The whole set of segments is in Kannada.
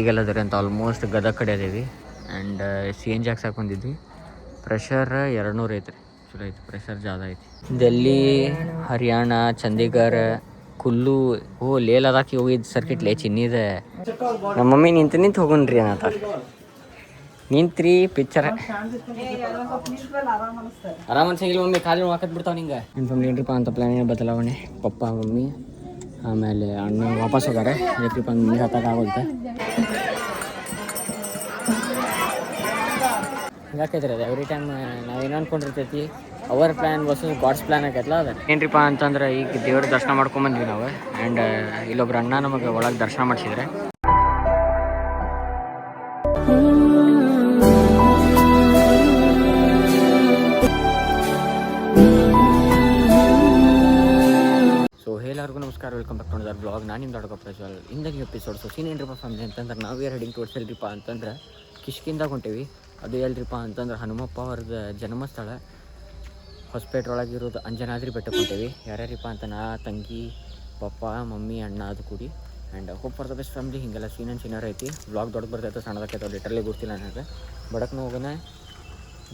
ಈಗೆಲ್ಲದರಿ ಅಂತ ಆಲ್ಮೋಸ್ಟ್ ಗದಗ ಕಡೆ ಅದೇವಿ ಆ್ಯಂಡ್ CNG ಹಾಕ್ಸಕ್ಕೆ ಬಂದಿದ್ವಿ. ಪ್ರೆಷರ್ 200 ಐತ್ರಿ, ಚಲೋ ಐತಿ, ಪ್ರೆಷರ್ ಜಾದ ಐತಿ. ಡೆಲ್ಲಿ, ಹರಿಯಾಣ, ಚಂಡೀಗಢ, ಕುಲ್ಲು, ಲೇ ಲದಾಖಿ ಹೋಗಿದ್ದು ಸರ್ಕಿಟ್ ಲೇ ಚಿನ್ನಿದೆ. ನಮ್ಮ ಮಮ್ಮಿ ನಿಂತು ಹೋಗೋಣ್ರಿ ಅನ್ನತ್ತ. ನಿಂತ್ರಿ ಪಿಕ್ಚರ್ ಆರಾಮ ಅನ್ಸಂಗಿಲ್ಲ ಮಮ್ಮಿ, ಕಾಲು ಹಾಕತ್ ಬಿಡ್ತಾವ ನಿಂಗೆ. ನಿಮ್ಮ ಏನ್ರಿಪ್ಪ ಅಂತ ಪ್ಲಾನ್ ಬದಲಾವಣೆ. ಪಪ್ಪ ಮಮ್ಮಿ ಆಮೇಲೆ ಅಣ್ಣ ವಾಪಸ್ ಹೋಗಾರೆ. ಯಾಕ್ರಿಪ್ಪ ಮಮ್ಮಿ ಹತ್ತಾಗುತ್ತೆ ಹಿಂಗಾಕೈತ್ರಿ ಅದು. ಎವ್ರಿ ಟೈಮ್ ನಾವೇನು ಅನ್ಕೊಂಡಿರ್ತೈತಿ our plan versus God's plan ಆಗೈತಲ್ಲ ಅದು. ಏನ್ರಿಪ್ಪ ಅಂತಂದ್ರೆ ಈಗ ದೇವ್ರ ದರ್ಶನ ಮಾಡ್ಕೊಂಬಂದ್ವಿ ನಾವು. ಆ್ಯಂಡ್ ಇಲ್ಲೊಬ್ರು ಅಣ್ಣ ನಮಗೆ ಒಳಗೆ ದರ್ಶನ ಮಾಡಿಸಿದ್ರೆ. ಎಲ್ಲರಿಗೂ ನಮಸ್ಕಾರ, welcome back to another blog. ನಾನು ನಿಮ್ಮ ದೊಡ್ಡ ಪ್ರಜ್ವಲ್. ಇಂದಾಗಿ ಎಪಿಸೋಡ್ ಸೀನ್ ಏನ್ರಿಪ್ಪ ಫ್ಯಾಮಿಲಿ ಅಂತಂದ್ರೆ ನಾವು ಹೆಡಿಂಗ್ ಟುವರ್ಡ್ಸ್ ಎಲ್ರಿಪ್ಪ ಅಂತಂದ್ರೆ ಕಿಷ್ಕಿಂದಾಗ ಹೊಂಟೇವಿ. ಅದು ಎಲ್ರಿಪ್ಪ ಅಂತಂದ್ರೆ ಹನುಮಪ್ಪ ಅವ್ರದ್ದು ಜನ್ಮಸ್ಥಳ ಹೊಸಪೇಟೆ ಒಳಗಿರೋದು ಅಂಜನಾದ್ರಿ ಬೆಟ್ಟಕ್ಕೆ ಹೊಂಟೇವಿ. ಯಾರ್ಯಾರಿಪ್ಪ ಅಂತ ನಾ, ತಂಗಿ, ಪಪ್ಪ, ಮಮ್ಮಿ, ಅಣ್ಣ ಅದು ಕೂಡಿ. And hope for the best family. ಹಿಂಗೆಲ್ಲ ಸೀನರ್ ಐತಿ. ಬ್ಲಾಗ್ ದೊಡ್ಡ ಬರ್ತೈತೆ ಸಣ್ಣದಕ್ಕೈತೆ ಲಿಟ್ರಲಿ ಗೊತ್ತಿಲ್ಲ ನನಗೆ. ಬಡಕ್ನ ಹೋಗೋಣ,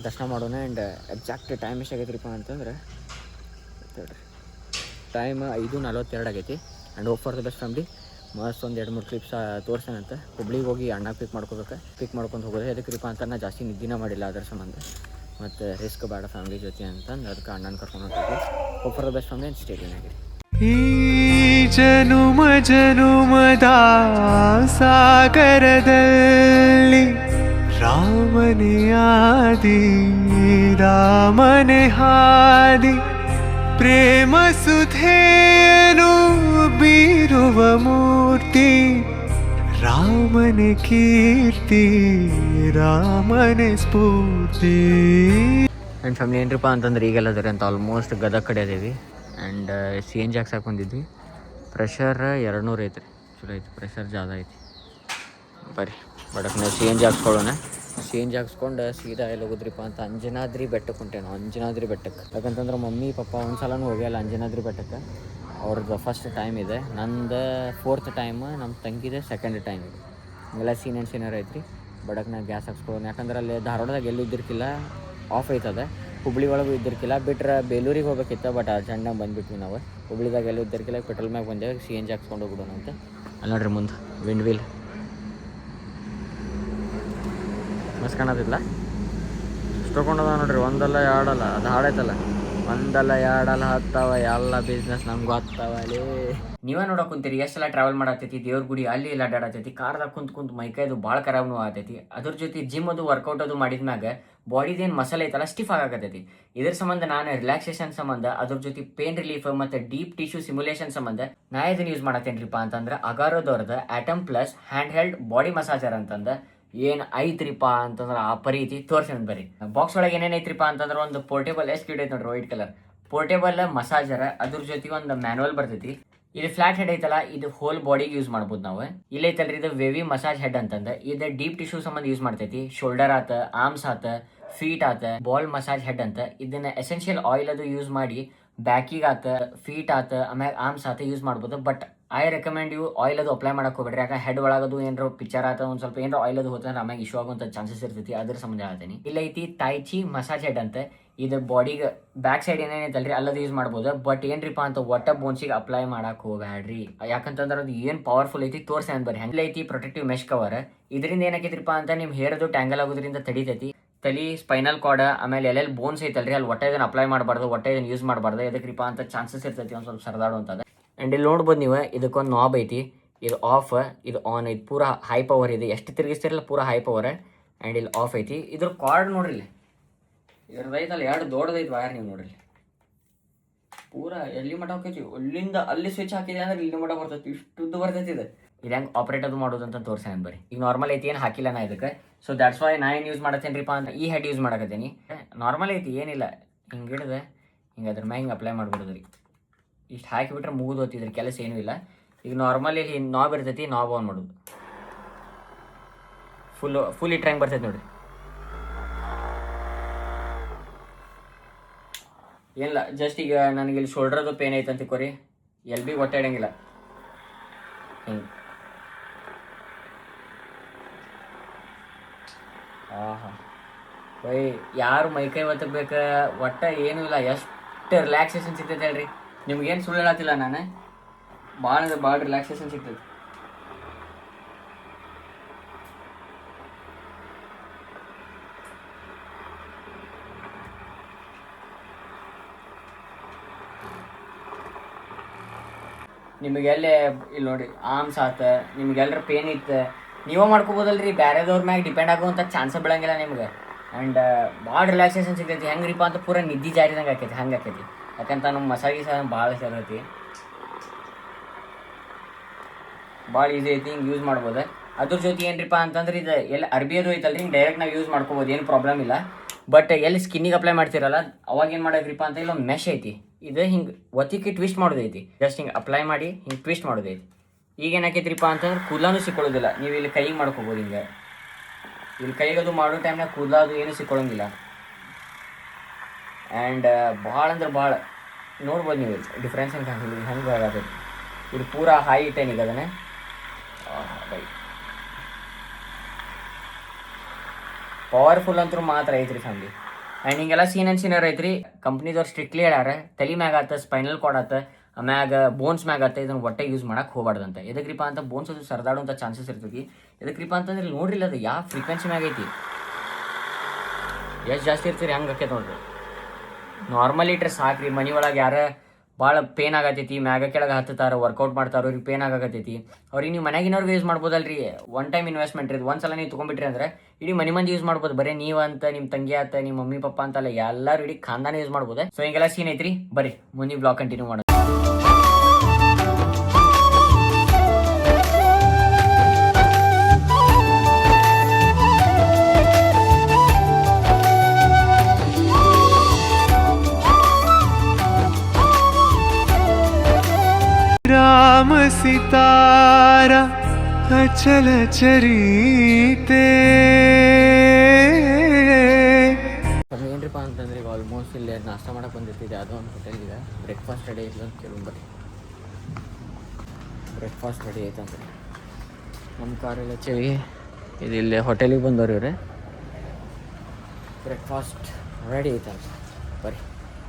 ದರ್ಶನ ಮಾಡೋಣ. ಆ್ಯಂಡ್ ಎಕ್ಸಾಕ್ಟ್ ಟೈಮ್ ಎಷ್ಟಾಗೈತ್ರಿಪ್ಪ ಅಂತಂದ್ರೆ ಟೈಮ್ 5:42 ಆಗೈತಿ. And hope for the best family. ಮಸ್ತ್ ಒಂದು 2-3 ಕ್ಲಿಪ್ಸ್ ತೋರ್ಸೇನಂತ. ಹುಬ್ಳಿಗೆ ಹೋಗಿ ಅಣ್ಣ ಪಿಕ್ ಮಾಡ್ಕೊಂಡು ಹೋಗೋದು. ಅದಕ್ಕಿರಿಪ್ಪ ಅಂತ ನಾ ಜಾಸ್ತಿ ನಿದ್ದಿನ ಮಾಡಿಲ್ಲ ಅದರ ಸಂಬಂಧ. ಮತ್ತು ರಿಸ್ಕ್ ಬೇಡ ಫ್ಯಾಮಿಲಿ ಜೊತೆ ಅಂತಂದು ಅದಕ್ಕೆ ಅಣ್ಣನ ಕರ್ಕೊಂಡು ಹೋಗ್ತೀವಿ. Hope for the best family. Stadium ಆಗಿದೆ. ಈ ಜನುಮದ ಸಾಗರದಲ್ಲಿ ರಾಮನೇ ಆದಿ, ರಾಮನೇ ಹಾದಿ, ಪ್ರೇಮ ಸುಧೇನು ಬೀರುವ ಮೂರ್ತಿ, ರಾಮನೆ ಕೀರ್ತಿ, ರಾಮನೆ ಸ್ಫೂರ್ತಿ. ಆ್ಯಂಡ್ ಫ್ಯಾಮಿಲಿ ಏನ್ರಿಪ್ಪ ಅಂತಂದ್ರೆ ಈಗೆಲ್ಲದರಿ ಅಂತ ಆಲ್ಮೋಸ್ಟ್ ಗದಗ ಕಡೆ ಅದೇವಿ. ಆ್ಯಂಡ್ CNG ಹಾಕ್ಸಕ್ಕೆ ಬಂದಿದ್ವಿ. ಪ್ರೆಷರ್ 200 ಐತ್ರಿ, ಚಲೋ ಐತಿ, ಪ್ರೆಷರ್ ಜಾದ ಐತಿ. ಬರ್ರಿ ಬಡಕ್ಕೆ ನಾವು CNG ಹಾಕ್ಸ್ಕೊಳ್ಳೋಣ. CNG ಹಾಕ್ಸ್ಕೊಂಡು ಸೀದಾ ಎಲ್ಲಿ ಹೋಗೋದ್ರಿಪ್ಪ ಅಂತ ಅಂಜನಾದ್ರಿ ಬೆಟ್ಟಕ್ಕೆ ಹೊಂಟೇನು. ಅಂಜನಾದ್ರಿ ಬೆಟ್ಟಕ್ಕೆ ಯಾಕಂತಂದ್ರೆ ಮಮ್ಮಿ ಪಪ್ಪ ಒಂದು ಸಲನೂ ಹೋಗ್ಯಲ್ಲ ಅಂಜನಾದ್ರಿ ಬೆಟ್ಟಕ್ಕೆ. ಅವ್ರದ್ದು ಫಸ್ಟ್ ಟೈಮ್ ಇದೆ, ನಂದು 4th ಟೈಮ್, ನಮ್ಮ ತಂಗಿದೆ 2nd ಟೈಮ್ ಇದೆ. ಹಂಗೆಲ್ಲ ಸೀನಿಯರ್ ಐತ್ರಿ. ಬಡಕ್ಕೆ ನಾವು ಗ್ಯಾಸ್ ಹಾಕ್ಸ್ಕೊಳ್ಳೋಣ. ಯಾಕಂದ್ರೆ ಅಲ್ಲಿ ಧಾರವಾಡದಾಗ ಎಲ್ಲೂ ಇದ್ದಿರ್ಕಿಲ್ಲ, ಆಫ್ ಐತದೆ. ಹುಬ್ಳಿ ಒಳಗೂ ಇದ್ದಿರ್ಕಿಲ್ಲ, ಬಿಟ್ರೆ ಬೇಲೂರಿಗೆ ಹೋಗ್ಬೇಕಿತ್ತು. ಬಟ್ ಅರ್ಜೆಂಟಾಗಿ ಬಂದುಬಿಟ್ವಿ ನಾವು. ಹುಬ್ಳಿದಾಗ ಎಲ್ಲೂ ಇದ್ದಿರ್ಕಿಲ್ಲ, ಪೆಟ್ರೋಲ್ ಮ್ಯಾಗ ಬಂದೇವೆ. CNG ಹಾಕ್ಸ್ಕೊಂಡು ಹೋಗ್ಬಿಡೋಣ ಅಂತ. ಅಲ್ಲಿ ನೋಡ್ರಿ ಮುಂದೆ ವಿಂಡ್ ವೀಲ್ ಮಸ್ತ್ ಕಾಣೋದಿಲ್ಲ, ತೊಗೊಂಡದ ನೋಡ್ರಿ. ಒಂದಲ್ಲ ಎರಡಲ್ಲ, ಅದು ಹಾಡೈತಲ್ಲ, ಒಂದಲ್ಲ ಎರಡಲ್ಲ ಹತ್ತಾವ, ಎಲ್ಲ ಬಿಸ್ನೆಸ್ ನಮ್ಗೆ ಗೊತ್ತಾವ. ಅಲ್ಲಿ ನೀವೇ ನೋಡೋಕೆ ಕುಂತೀರಿ ಎಷ್ಟೆಲ್ಲ ಟ್ರಾವೆಲ್ ಮಾಡತ್ತೈತಿ. ದೇವ್ರ ಗುಡಿ ಅಲ್ಲಿ ಇಲ್ಲ ಅಡ್ಡಾಡತೈತಿ. ಕಾರ್ದಾಗ ಕುಂತು ಮೈಕೈದು ಭಾಳ ಖರಾಬ್ನು ಆಗತೈತಿ. ಅದ್ರ ಜೊತೆ ಜಿಮ್ ಅದು ವರ್ಕೌಟ್ ಅದು ಮಾಡಿದ್ಮ್ಯಾಗ ಬಾಡಿದೇನು ಮಸಾಲೆ ಐತಲ್ಲ ಸ್ಟಿಫ್ ಆಗತೈತಿ. ಇದ್ರ ಸಂಬಂಧ ನಾನು ರಿಲ್ಯಾಕ್ಸೇಷನ್ ಸಂಬಂಧ, ಅದ್ರ ಜೊತೆ ಪೇನ್ ರಿಲೀಫ್ ಮತ್ತು ಡೀಪ್ ಟಿಶ್ಯೂ ಸಿಮ್ಯುಲೇಷನ್ ಸಂಬಂಧ ನಾ ಇದನ್ನು ಯೂಸ್ ಮಾಡತ್ತೇನ್ರಿಪ್ಪ ಅಂತಂದ್ರೆ ಅಗಾರೋದವ್ರದ್ದು Atom plus hand held body massager ಅಂತಂದು ಏನು ಐತ್ರಿಪ್ಪ ಅಂತಂದ್ರೆ ಆ ಪರಿ ಐತಿ. ತೋರ್ಸೋಣ ಬರ್ರಿ. ಬಾಕ್ಸ್ ಒಳಗೆ ಏನೇನು ಐತ್ರಿಪ್ಪ ಅಂತಂದ್ರೆ ಒಂದು ಪೋರ್ಟೇಬಲ್ ಎಷ್ಟು ಕ್ಯೂಟ್ ಐತೆ ನೋಡ್ರಿ, ವೈಟ್ ಕಲರ್ ಪೋರ್ಟೇಬಲ್ ಮಸಾಜರ್. ಅದ್ರ ಜೊತೆಗೆ ಒಂದು ಮ್ಯಾನುವಲ್ ಬರ್ತೈತಿ. ಇಲ್ಲಿ ಫ್ಲಾಟ್ ಹೆಡ್ ಐತಲ್ಲ, ಇದು ಹೋಲ್ ಬಾಡಿಗೆ ಯೂಸ್ ಮಾಡ್ಬೋದು ನಾವು. ಇಲ್ಲ ಐತಲ್ರಿ ಇದು ವೇವಿ ಮಸಾಜ್ ಹೆಡ್ ಅಂತಂದ. ಇದು ಡೀಪ್ ಟಿಶ್ಯೂ ಸಂಬಂಧ ಯೂಸ್ ಮಾಡ್ತೈತಿ. ಶೋಲ್ಡರ್ ಆತ, ಆರ್ಮ್ಸ್ ಆತ, ಫೀಟ್ ಆತ, ಬಾಲ್ ಮಸಾಜ್ ಹೆಡ್ ಅಂತ. ಇದನ್ನ ಎಸೆನ್ಷಿಯಲ್ ಆಯಿಲ್ ಅದು ಯೂಸ್ ಮಾಡಿ ಬ್ಯಾಕಿಗೆ ಆತ, ಫೀಟ್ ಆತ, ಆಮ್ಯಾಗ ಆರ್ಮ್ಸ್ ಆತ ಯೂಸ್ ಮಾಡ್ಬೋದು. But I recommend you oil ಅದು ಅಪ್ಲೈ ಮಾಡಕ್ಕೆ ಹೋಗ್ಬೇಡ್ರಿ. ಯಾಕೆ ಹೆಡ್ ಒಳಗದು ಏನಾರ ಪಿಕ್ಚರ್ ಆತ, ಒಂದು ಸ್ವಲ್ಪ ಏನಾರ ಆಯಿಲ್ ಅದು ಹೋತಂದ್ರೆ ಆಮ್ಯಾಗ ಇಶ್ಯೂ ಆಗುವಂಥ ಚಾನ್ಸಸ್ ಇರ್ತೈತಿ. ಅದ್ರ ಸಂಬಂಧ ಹೇಳ್ತೀನಿ. ಇಲ್ಲ ಐತಿ ಟೈಚಿ ಮಸಾಜ್ ಹೆಡ್ ಅಂತ. ಇದು ಬಾಡಿಗೆ ಬ್ಯಾಕ್ ಸೈಡ್ ಏನೇನೈತಲ್ರಿ ಅಲ್ಲದು ಯೂಸ್ ಮಾಡ್ಬೋದು. ಬಟ್ ಏನ್ರಿಪ್ಪ ಅಂತ ಒಟ್ಟ ಬೋನ್ಸಿಗೆ ಅಪ್ಲೈ ಮಾಡಕ್ಕೆ ಹೋಗ್ಬೇಡ್ರಿ. ಯಾಕಂತಂದ್ರೆ ಅದು ಏನು ಪವರ್ಫುಲ್ ಐತಿ ತೋರ್ಸೇನ್ ಬರ್ರಿ. ಹೆಂಗ್ ಐತಿ ಪ್ರೊಟೆಕ್ಟಿವ್ ಮೆಶ್ ಕವರ್. ಇದರಿಂದ ಏನೈತಿರಿಪ್ಪ ಅಂತ ನಿಮ್ಮ ಹೇರ್ ಅದು ಟ್ಯಾಂಗಲ್ ಆಗೋದ್ರಿಂದ ತಡಿತೈತಿ. ತಲೆ, ಸ್ಪೈನಲ್ ಕಾರ್ಡ್, ಆಮೇಲೆ ಎಲ್ಲೆಲ್ಲಿ ಬೋನ್ಸ್ ಐತಲ್ರಿ ಅಲ್ಲಿ ಒಟ್ಟೆ ಇದನ್ನು ಅಪ್ಲೈ ಮಾಡಬಾರ್ದು, ಒಟ್ಟೆ ಇದನ್ನು ಯೂಸ್ ಮಾಡಬಾರ್ದು. ಎದಕ್ರಿಪ್ಪ ಅಂತ ಚಾನ್ಸಸ್ ಇರ್ತೈತಿ ಒಂದು ಸ್ವಲ್ಪ ಸರದಾಡುವಂಥದ್ದು. ಆ್ಯಂಡ್ ಇಲ್ಲಿ ನೋಡ್ಬೋದು ನೀವು, ಇದಕ್ಕೊಂದು ನಾಬ್ ಐತಿ. ಇದು ಆಫ್, ಇದು ಆನ್ ಐತಿ. ಪೂರಾ ಹೈ ಪವರ್ ಇದೆ. ಎಷ್ಟು ತಿರುಗಿಸ್ತಿರಲ್ಲ ಪೂರಾ ಹೈ ಪವರ್. ಆ್ಯಂಡ್ ಇಲ್ಲಿ ಆಫ್ ಐತಿ. ಇದ್ರ ಕಾರ್ಡ್ ನೋಡ್ರಿ, ಇಲ್ಲಿ ಇರ್ದೈತಲ್ಲ ಎರಡು ದೊಡ್ಡದೈತಿ ವಯರ್. ನೀವು ನೋಡ್ರಿ ಪೂರಾ ಎಲ್ಲಿ ಮಟ್ಟ ಹೋಗ್ತೈತಿ. ಅಲ್ಲಿಂದ ಅಲ್ಲಿ ಸ್ವಿಚ್ ಹಾಕಿದೆ ಅಂದ್ರೆ ಇಲ್ಲಿ ಮಟ್ಟ ಬರ್ತೈತಿ. ಇಷ್ಟುದ್ದು ಬರ್ತೈತಿ ಇದು. ಇದು ಹೆಂಗೆ ಆಪ್ರೇಟ್ ಅದು ಮಾಡೋದು ಅಂತ ತೋರ್ಸೇನೆ ಬರ್ರಿ. ಈಗ ನಾರ್ಮಲ್ ಐತಿ, ಏನು ಹಾಕಿಲ್ಲ ನಾ ಇದಕ್ಕೆ. ಸೊ ದ್ಯಾಟ್ಸ್ ವೈ ನಾ ಏನು ಯೂಸ್ ಮಾಡತ್ತೇನ್ರಿಪ್ಪ ಅಂತ ಈ ಹೆಡ್ ಯೂಸ್ ಮಾಡಕತ್ತೀನಿ. ನಾರ್ಮಲ್ ಐತಿ, ಏನಿಲ್ಲ. ಹಿಂಗೆ ಹಿಡಿದೆ ಹಿಂಗೆ ಅದ್ರ ಮ್ಯಾಗ ಹಿಂಗೆ ಅಪ್ಲೈ ಮಾಡ್ಬಿಡೋದು ರೀ. ಇಷ್ಟು ಹಾಕಿಬಿಟ್ರೆ ಮುಗಿದು ಹೋಗ್ತಿದ್ರಿ, ಕೆಲಸ ಏನೂ ಇಲ್ಲ. ಈಗ ನಾರ್ಮಲಿ ಇಲ್ಲಿ ನಾಬ್ ಇರ್ತೈತಿ, ನಾಬ್ ಆನ್ ಮಾಡೋದು. ಫುಲ್ ಇಟ್ರೆ ಹೆಂಗೆ ಬರ್ತೈತಿ ನೋಡಿರಿ. ಏನಿಲ್ಲ, ಜಸ್ಟ್ ಈಗ ನನಗೆ ಇಲ್ಲಿ ಶೋಲ್ಡ್ರದು ಪೇನ್ ಐತೆ ಅಂತ ತಿಳ್ಕೊರಿ. ಎಲ್ಲಿ ಭೀ ಒಟ್ಟಾಡಂಗಿಲ್ಲ. ಹಿಂಗೆ ಆಹಾ ಬೈ ಯಾರು ಮೈಕೈ ಒತ್ತಬೇಕು ಒಟ್ಟ ಏನೂ ಇಲ್ಲ, ಎಷ್ಟು ರಿಲ್ಯಾಕ್ಸೇಷನ್ ಸಿಗ್ತೈತೆ ಹೇಳ್ರಿ. ನಿಮ್ಗೇನು ಸುಳ್ಳು ಹೇಳತ್ತಿಲ್ಲ ನಾನು, ಭಾಳ ಅಂದ್ರೆ ಭಾಳ ರಿಲ್ಯಾಕ್ಸೇಷನ್ ಸಿಗ್ತೈತಿ. ನಿಮಗೆಲ್ಲೇ ಇಲ್ಲಿ ನೋಡಿ ಆರ್ಮ್ಸ್ ಆತ, ನಿಮ್ಗೆಲ್ಲರ ಪೇನ್ ಇತ್ತು ನೀವೇ ಮಾಡ್ಕೋಬೋದಲ್ರಿ, ಬೇರೆದವ್ರ ಮ್ಯಾಗ ಡಿಪೆಂಡ್ ಆಗುವಂಥ ಚಾನ್ಸ ಬೀಳಂಗಿಲ್ಲ ನಿಮ್ಗೆ. ಆ್ಯಂಡ್ ಭಾಳ ರಿಲ್ಯಾಕ್ಸೇಷನ್ ಸಿಗ್ತೈತಿ. ಹೆಂಗ್ರಿಪ್ಪ ಅಂತ ಪೂರ ನಿದ್ದೆ ಜಾರಿದಂಗೆ ಆಕೈತಿ, ಹಂಗೆ ಆಕೈತಿ. ಯಾಕಂತ ನಮ್ಮ ಮಸಾಲೆ ಸಹ ಭಾಳ ಸೇರೈತಿ, ಭಾಳ ಈಸಿ ಐತಿ, ಹಿಂಗೆ ಯೂಸ್ ಮಾಡ್ಬೋದು. ಅದ್ರ ಜೊತೆ ಏನ್ರಿಪ್ಪ ಅಂತಂದ್ರೆ ಇದು ಎಲ್ಲಿ ಅರ್ಬಿ ಅದು ಐತಲ್ರಿ, ಹಿಂಗೆ ಡೈರೆಕ್ಟ್ ನಾವು ಯೂಸ್ ಮಾಡ್ಕೋಬೋದು, ಏನು ಪ್ರಾಬ್ಲಮ್ ಇಲ್ಲ. ಬಟ್ ಎಲ್ಲಿ ಸ್ಕಿನ್ನಿಗೆ ಅಪ್ಲೈ ಮಾಡ್ತಿರಲ್ಲ ಅವಾಗ ಏನು ಮಾಡೋದ್ರಿಪ್ಪ ಅಂತ ಇಲ್ಲೊಂದು ಮೆಶ್ ಐತಿ, ಇದು ಹಿಂಗೆ ಒತ್ತಿಕ್ಕೆ ಟ್ವಿಸ್ಟ್ ಮಾಡೋದೈತಿ. ಜಸ್ಟ್ ಹಿಂಗೆ ಅಪ್ಲೈ ಮಾಡಿ ಹಿಂಗೆ ಟ್ವಿಸ್ಟ್ ಮಾಡೋದೈತಿ. ಈಗ ಏನಾಕೈತ್ರಿಪ್ಪ ಅಂತಂದ್ರೆ ಕೂದಲಾನು ಸಿಕ್ಕೊಳ್ಳೋದಿಲ್ಲ. ನೀವು ಇಲ್ಲಿ ಕೈಗೆ ಮಾಡ್ಕೋಬೋದು, ಹಿಂಗೆ ಇಲ್ಲಿ ಕೈಗೆ ಅದು ಮಾಡೋ ಟೈಮ್ನಾಗ ಕೂದಲ ಅದು ಏನು ಸಿಕ್ಕೊಳ್ಳೋಂಗಿಲ್ಲ. ಆ್ಯಂಡ್ ಭಾಳ ಅಂದ್ರೆ ಭಾಳ ನೋಡ್ಬೋದು ನೀವು ಡಿಫ್ರೆನ್ಸ್ ಹೆಂಗೆ ಆಗತ್ತೆ. ಇದು ಪೂರಾ ಹೈ ಟೈನಿಗೆ ಅದನ್ನೇ ಬೈ ಪವರ್ಫುಲ್ ಅಂತೂ ಮಾತ್ರ ಐತ್ರಿ ಫ್ಯಾಮಿಲಿ. ಆ್ಯಂಡ್ ಹಿಂಗೆಲ್ಲ ಸೀನರ್ ಐತ್ರಿ. ಕಂಪ್ನಿದವ್ರು ಸ್ಟ್ರಿಕ್ಟ್ಲಿ ಹೇಳ್ಯಾರ, ತಲೆ ಮ್ಯಾಗ ಆತ, ಸ್ಪೈನಲ್ ಕಾರ್ಡ್ ಆತ, ಆಮ್ಯಾಗ ಬೋನ್ಸ್ ಮ್ಯಾಗ ಆತ, ಇದನ್ನು ಒಟ್ಟೆ ಯೂಸ್ ಮಾಡಕ್ಕೆ ಹೋಗ್ಬಾರ್ದಂತ. ಎದಕ್ರಿಪ್ಪ ಅಂತ ಬೋನ್ಸ್ ಅದು ಸರಿದಾಡುವಂಥ ಚಾನ್ಸಸ್ ಇರ್ತೈತಿ. ಎದಕ್ರಿಪ್ಪ ಅಂತಂದ್ರೆ ನೋಡ್ರಿಲ್ಲ ಅದು ಯಾವ ಫ್ರೀಕ್ವೆನ್ಸಿ ಮ್ಯಾಗ ಐತಿ, ಎಷ್ಟು ಜಾಸ್ತಿ ಇರ್ತೀರಿ ಹಂಗೆ ಆಕೈತೆ ನೋಡ್ರಿ. ನಾರ್ಮಲಿ ಇಟ್ರೆ ಸಾಕ್ರಿ. ಮನೆ ಒಳಗೆ ಯಾರ ಭಾಳ ಪೇನ್ ಆಗತೈತಿ, ಮ್ಯಾಗ ಕೆಳಗೆ ಹತ್ತುತ್ತಾರೆ, ವರ್ಕೌಟ್ ಮಾಡ್ತಾರೆ, ಅವ್ರಿಗೆ ಪೇನ್ ಆಗತೈತಿ, ಅವ್ರಿಗೆ ನೀವು ಮನೆಗಿನವ್ರಿಗೆ ಯೂಸ್ ಮಾಡ್ಬೋದಲ್ರಿ. ಒನ್ ಟೈಮ್ ಇನ್ವೆಸ್ಟ್ಮೆಂಟ್ ರೀ, ಒಂದ್ಸಲ ನೀವು ತೊಗೊಂಡ್ಬಿಟ್ರಿ ಅಂದ್ರೆ ಇಡೀ ಮಂದಿ ಯೂಸ್ ಮಾಡ್ಬೋದು. ಬರೀ ನೀವು ಅಂತ, ನಿಮ್ಮ ತಂಗಿ ಆತ, ನಿಮ್ಮ ಮಮ್ಮಿ ಪಪ್ಪ ಅಂತಲ್ಲ, ಎಲ್ಲರೂ ಇಡೀ ಖಾನ್ದಾನ ಯೂಸ್ ಮಾಡ್ಬೋದು. ಸೊ ಹಿಂಗೆಲ್ಲ ಸೀನ್ ಐತ್ರಿ. ಬರ್ರಿ ಮುಂದಿನ ಬ್ಲಾಗ್ ಕಂಟಿನ್ಯೂ ಮಾಡೋದು. राम सितारा अचल चरीते. ಏನ್ರಿಪ್ಪ ಅಂತಂದ್ರೆ ಈಗ ಆಲ್ಮೋಸ್ಟ್ ಇಲ್ಲಿ ನಾಷ್ಟ ಮಾಡಕ್ಕೆ ಬಂದಿರ್ತಿದೆ. ಯಾವುದೋ ಒಂದು ಹೋಟೆಲ್ ಇದೆ, ಬ್ರೇಕ್ಫಾಸ್ಟ್ ರೆಡಿ ಐತೆ ಅಂತ ಕೇಳಿ ಬರ್ರಿ. ಬ್ರೇಕ್ಫಾಸ್ಟ್ ರೆಡಿ ಐತಂದ್ರೆ ನಮ್ಮ ಕಾರೆಲ್ಲ ಚೆವಿ ಇದು ಇಲ್ಲಿ ಹೋಟೆಲಿಗೆ ಬಂದವ್ರಿ ಇವ್ರೆ. ಬ್ರೇಕ್ಫಾಸ್ಟ್ ರೆಡಿ ಐತಂತ ಬರ್ರಿ.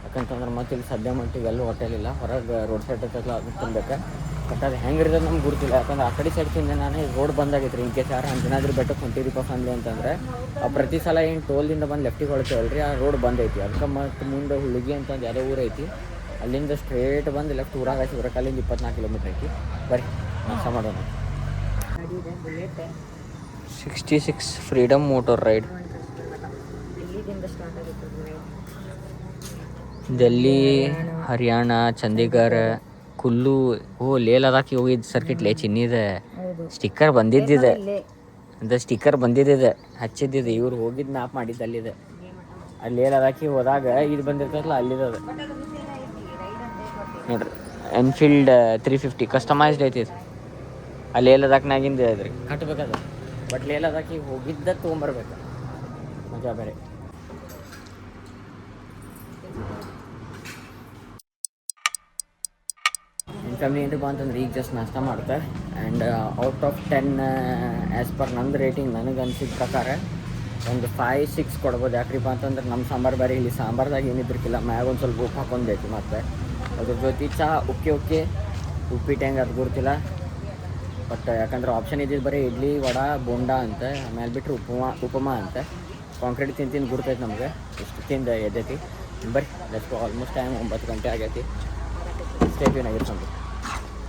ಯಾಕಂತಂದ್ರೆ ಮತ್ತೆ ಇಲ್ಲಿ ಸದ್ಯ ಮಟ್ಟಿಗೆ ಎಲ್ಲೂ ಹೋಟೆಲ್ ಇಲ್ಲ, ಹೊರಗೆ ರೋಡ್ ಸೈಡ್ ಇರ್ತೈತಲ್ಲ ಅದನ್ನ ತಿನ್ಬೇಕು. ಬಟ್ ಅದು ಹೆಂಗೆ ಇರ್ತದೆ ನಮ್ಗೆ ಗುರುತಿಲ್ಲ. ಯಾಕಂದ್ರೆ ಆ ಕಡೆ ಸೈಡ್ ತಿಂದೆ ನಾನು ರೋಡ್ ಬಂದಾಗೈತೆ ರೀ. ಇನ್ ಕೇಸ್ ಯಾರು ಅಂಜನಾದ್ರಿ ಬೆಟ್ಟಕ್ಕೆ ಹೊಂಟಿರಿಪ್ಪ ಫ್ಯಾಮಿಲಿ ಅಂತಂದ್ರೆ ಆ ಪ್ರತಿ ಸಲ ಏನು ಟೋಲ್ದಿಂದ ಬಂದು ಲೆಫ್ಟಿಗೆ ಹೊಳ್ತೇವಲ್ರಿ, ಆ ರೋಡ್ ಬಂದೈತಿ. ಅದಕ್ಕೆ ಮತ್ತು ಮುಂದೆ ಹುಡುಗಿ ಅಂತಂದು ಯಾವುದೋ ಊರು ಐತಿ, ಅಲ್ಲಿಂದ ಸ್ಟ್ರೇಟ್ ಬಂದು ಲೆಫ್ಟ್ ಊರಾಗ ಹಚ್ಚಿ ಬರೋಕೆ ಅಲ್ಲಿಂದ 24 ಕಿಲೋಮೀಟ್ರ್ ಐತಿ. ಬರ್ರಿ ನಾಷ್ಟ ಮಾಡೋಣ. 66 freedom motor ride. Delhi, Haryana, Chandigarh, Kullu, Leh ಲದಾಖಿ ಹೋಗಿದ್ದು ಸರ್ಕಿಟ್ಲೆ ಚಿನ್ನಿದೆ ಸ್ಟಿಕ್ಕರ್ ಬಂದಿದ್ದಿದೆ. ಅಂತ ಸ್ಟಿಕ್ಕರ್ ಬಂದಿದ್ದಿದೆ, ಹಚ್ಚಿದ್ದಿದೆ. ಇವ್ರು ಹೋಗಿದ್ದು ಮ್ಯಾಪ್ ಮಾಡಿದ್ದು ಅಲ್ಲಿದೆ. ಅಲ್ಲಿ ಲೇ ಲದಾಖಿ ಹೋದಾಗ ಇದು ಬಂದಿರ್ತಲ್ಲ ಅಲ್ಲಿದೆ. ನೋಡ್ರಿ ಎನ್ಫೀಲ್ಡ್ 350 ಕಸ್ಟಮೈಸ್ಡ್ ಐತಿ ಇದು. ಅಲ್ಲಿ ಲೇ ಲದಾಖ್ನಾಗಿಂದ ಇದ್ರಿ ಕಟ್ಬೇಕಾದ್ರೆ. ಬಟ್ ಲೇ ಲದಾಖಿಗೆ ಹೋಗಿದ್ದ ತೊಗೊಂಬರ್ಬೇಕು, ಮಜಾ ಬೇರೆ. ಫ್ಯಾಮಿಲಿ ಏನಪ್ಪ ಅಂತಂದ್ರೆ ಈಗ ಜಸ್ಟ್ ನಾಷ್ಟ ಮಾಡ್ತಾರೆ. And out of 10 as per ನಂದು ರೇಟಿಂಗ್ ನನಗೆ ಅನಿಸಿದ ಪ್ರಕಾರ ಒಂದು 5-6 ಕೊಡ್ಬೋದು. ಯಾಕ್ರಿಪ್ಪ ಅಂತಂದ್ರೆ ನಮ್ಮ ಸಾಂಬಾರು ಬೇರೆ, ಇಲ್ಲಿ ಸಾಂಬಾರ್ದಾಗ ಏನಿದ್ರಿಕಿಲ್ಲ, ಮ್ಯಾಗ ಒಂದು ಸ್ವಲ್ಪ ಉಪ್ಪು ಹಾಕೊಂಡೈತಿ. ಮತ್ತು ಅದ್ರ ಜೊತೆ ಚಹಾ ಓಕೆ ಉಪ್ಪಿಟ್ಟು ಹೆಂಗೆ ಅದು ಗೊತ್ತಿಲ್ಲ. ಬಟ್ ಯಾಕಂದ್ರೆ ಆಪ್ಷನ್ ಇದ್ದಿದ್ದು ಬರೀ ಇಡ್ಲಿ, ವಡಾ, ಬೋಂಡಾ ಅಂತ, ಆಮೇಲೆ ಬಿಟ್ಟರೆ ಉಪಮಾ ಅಂತ. ಕಾಂಕ್ರೀಟ್ ತಿಂದು ಗುರ್ತೈತಿ ನಮಗೆ, ಇಷ್ಟು ತಿಂದು ಎದ್ದೈತಿ. ಬರ್ರಿ ಲೆಟ್ಸ್ ಗೋ. ಆಲ್ಮೋಸ್ಟ್ ಟೈಮ್ 9 ಗಂಟೆ ಆಗೈತಿ. ಸ್ಟೇಟ್ಯೂನ್ ಆಗಿರ್ಕೊಂಡು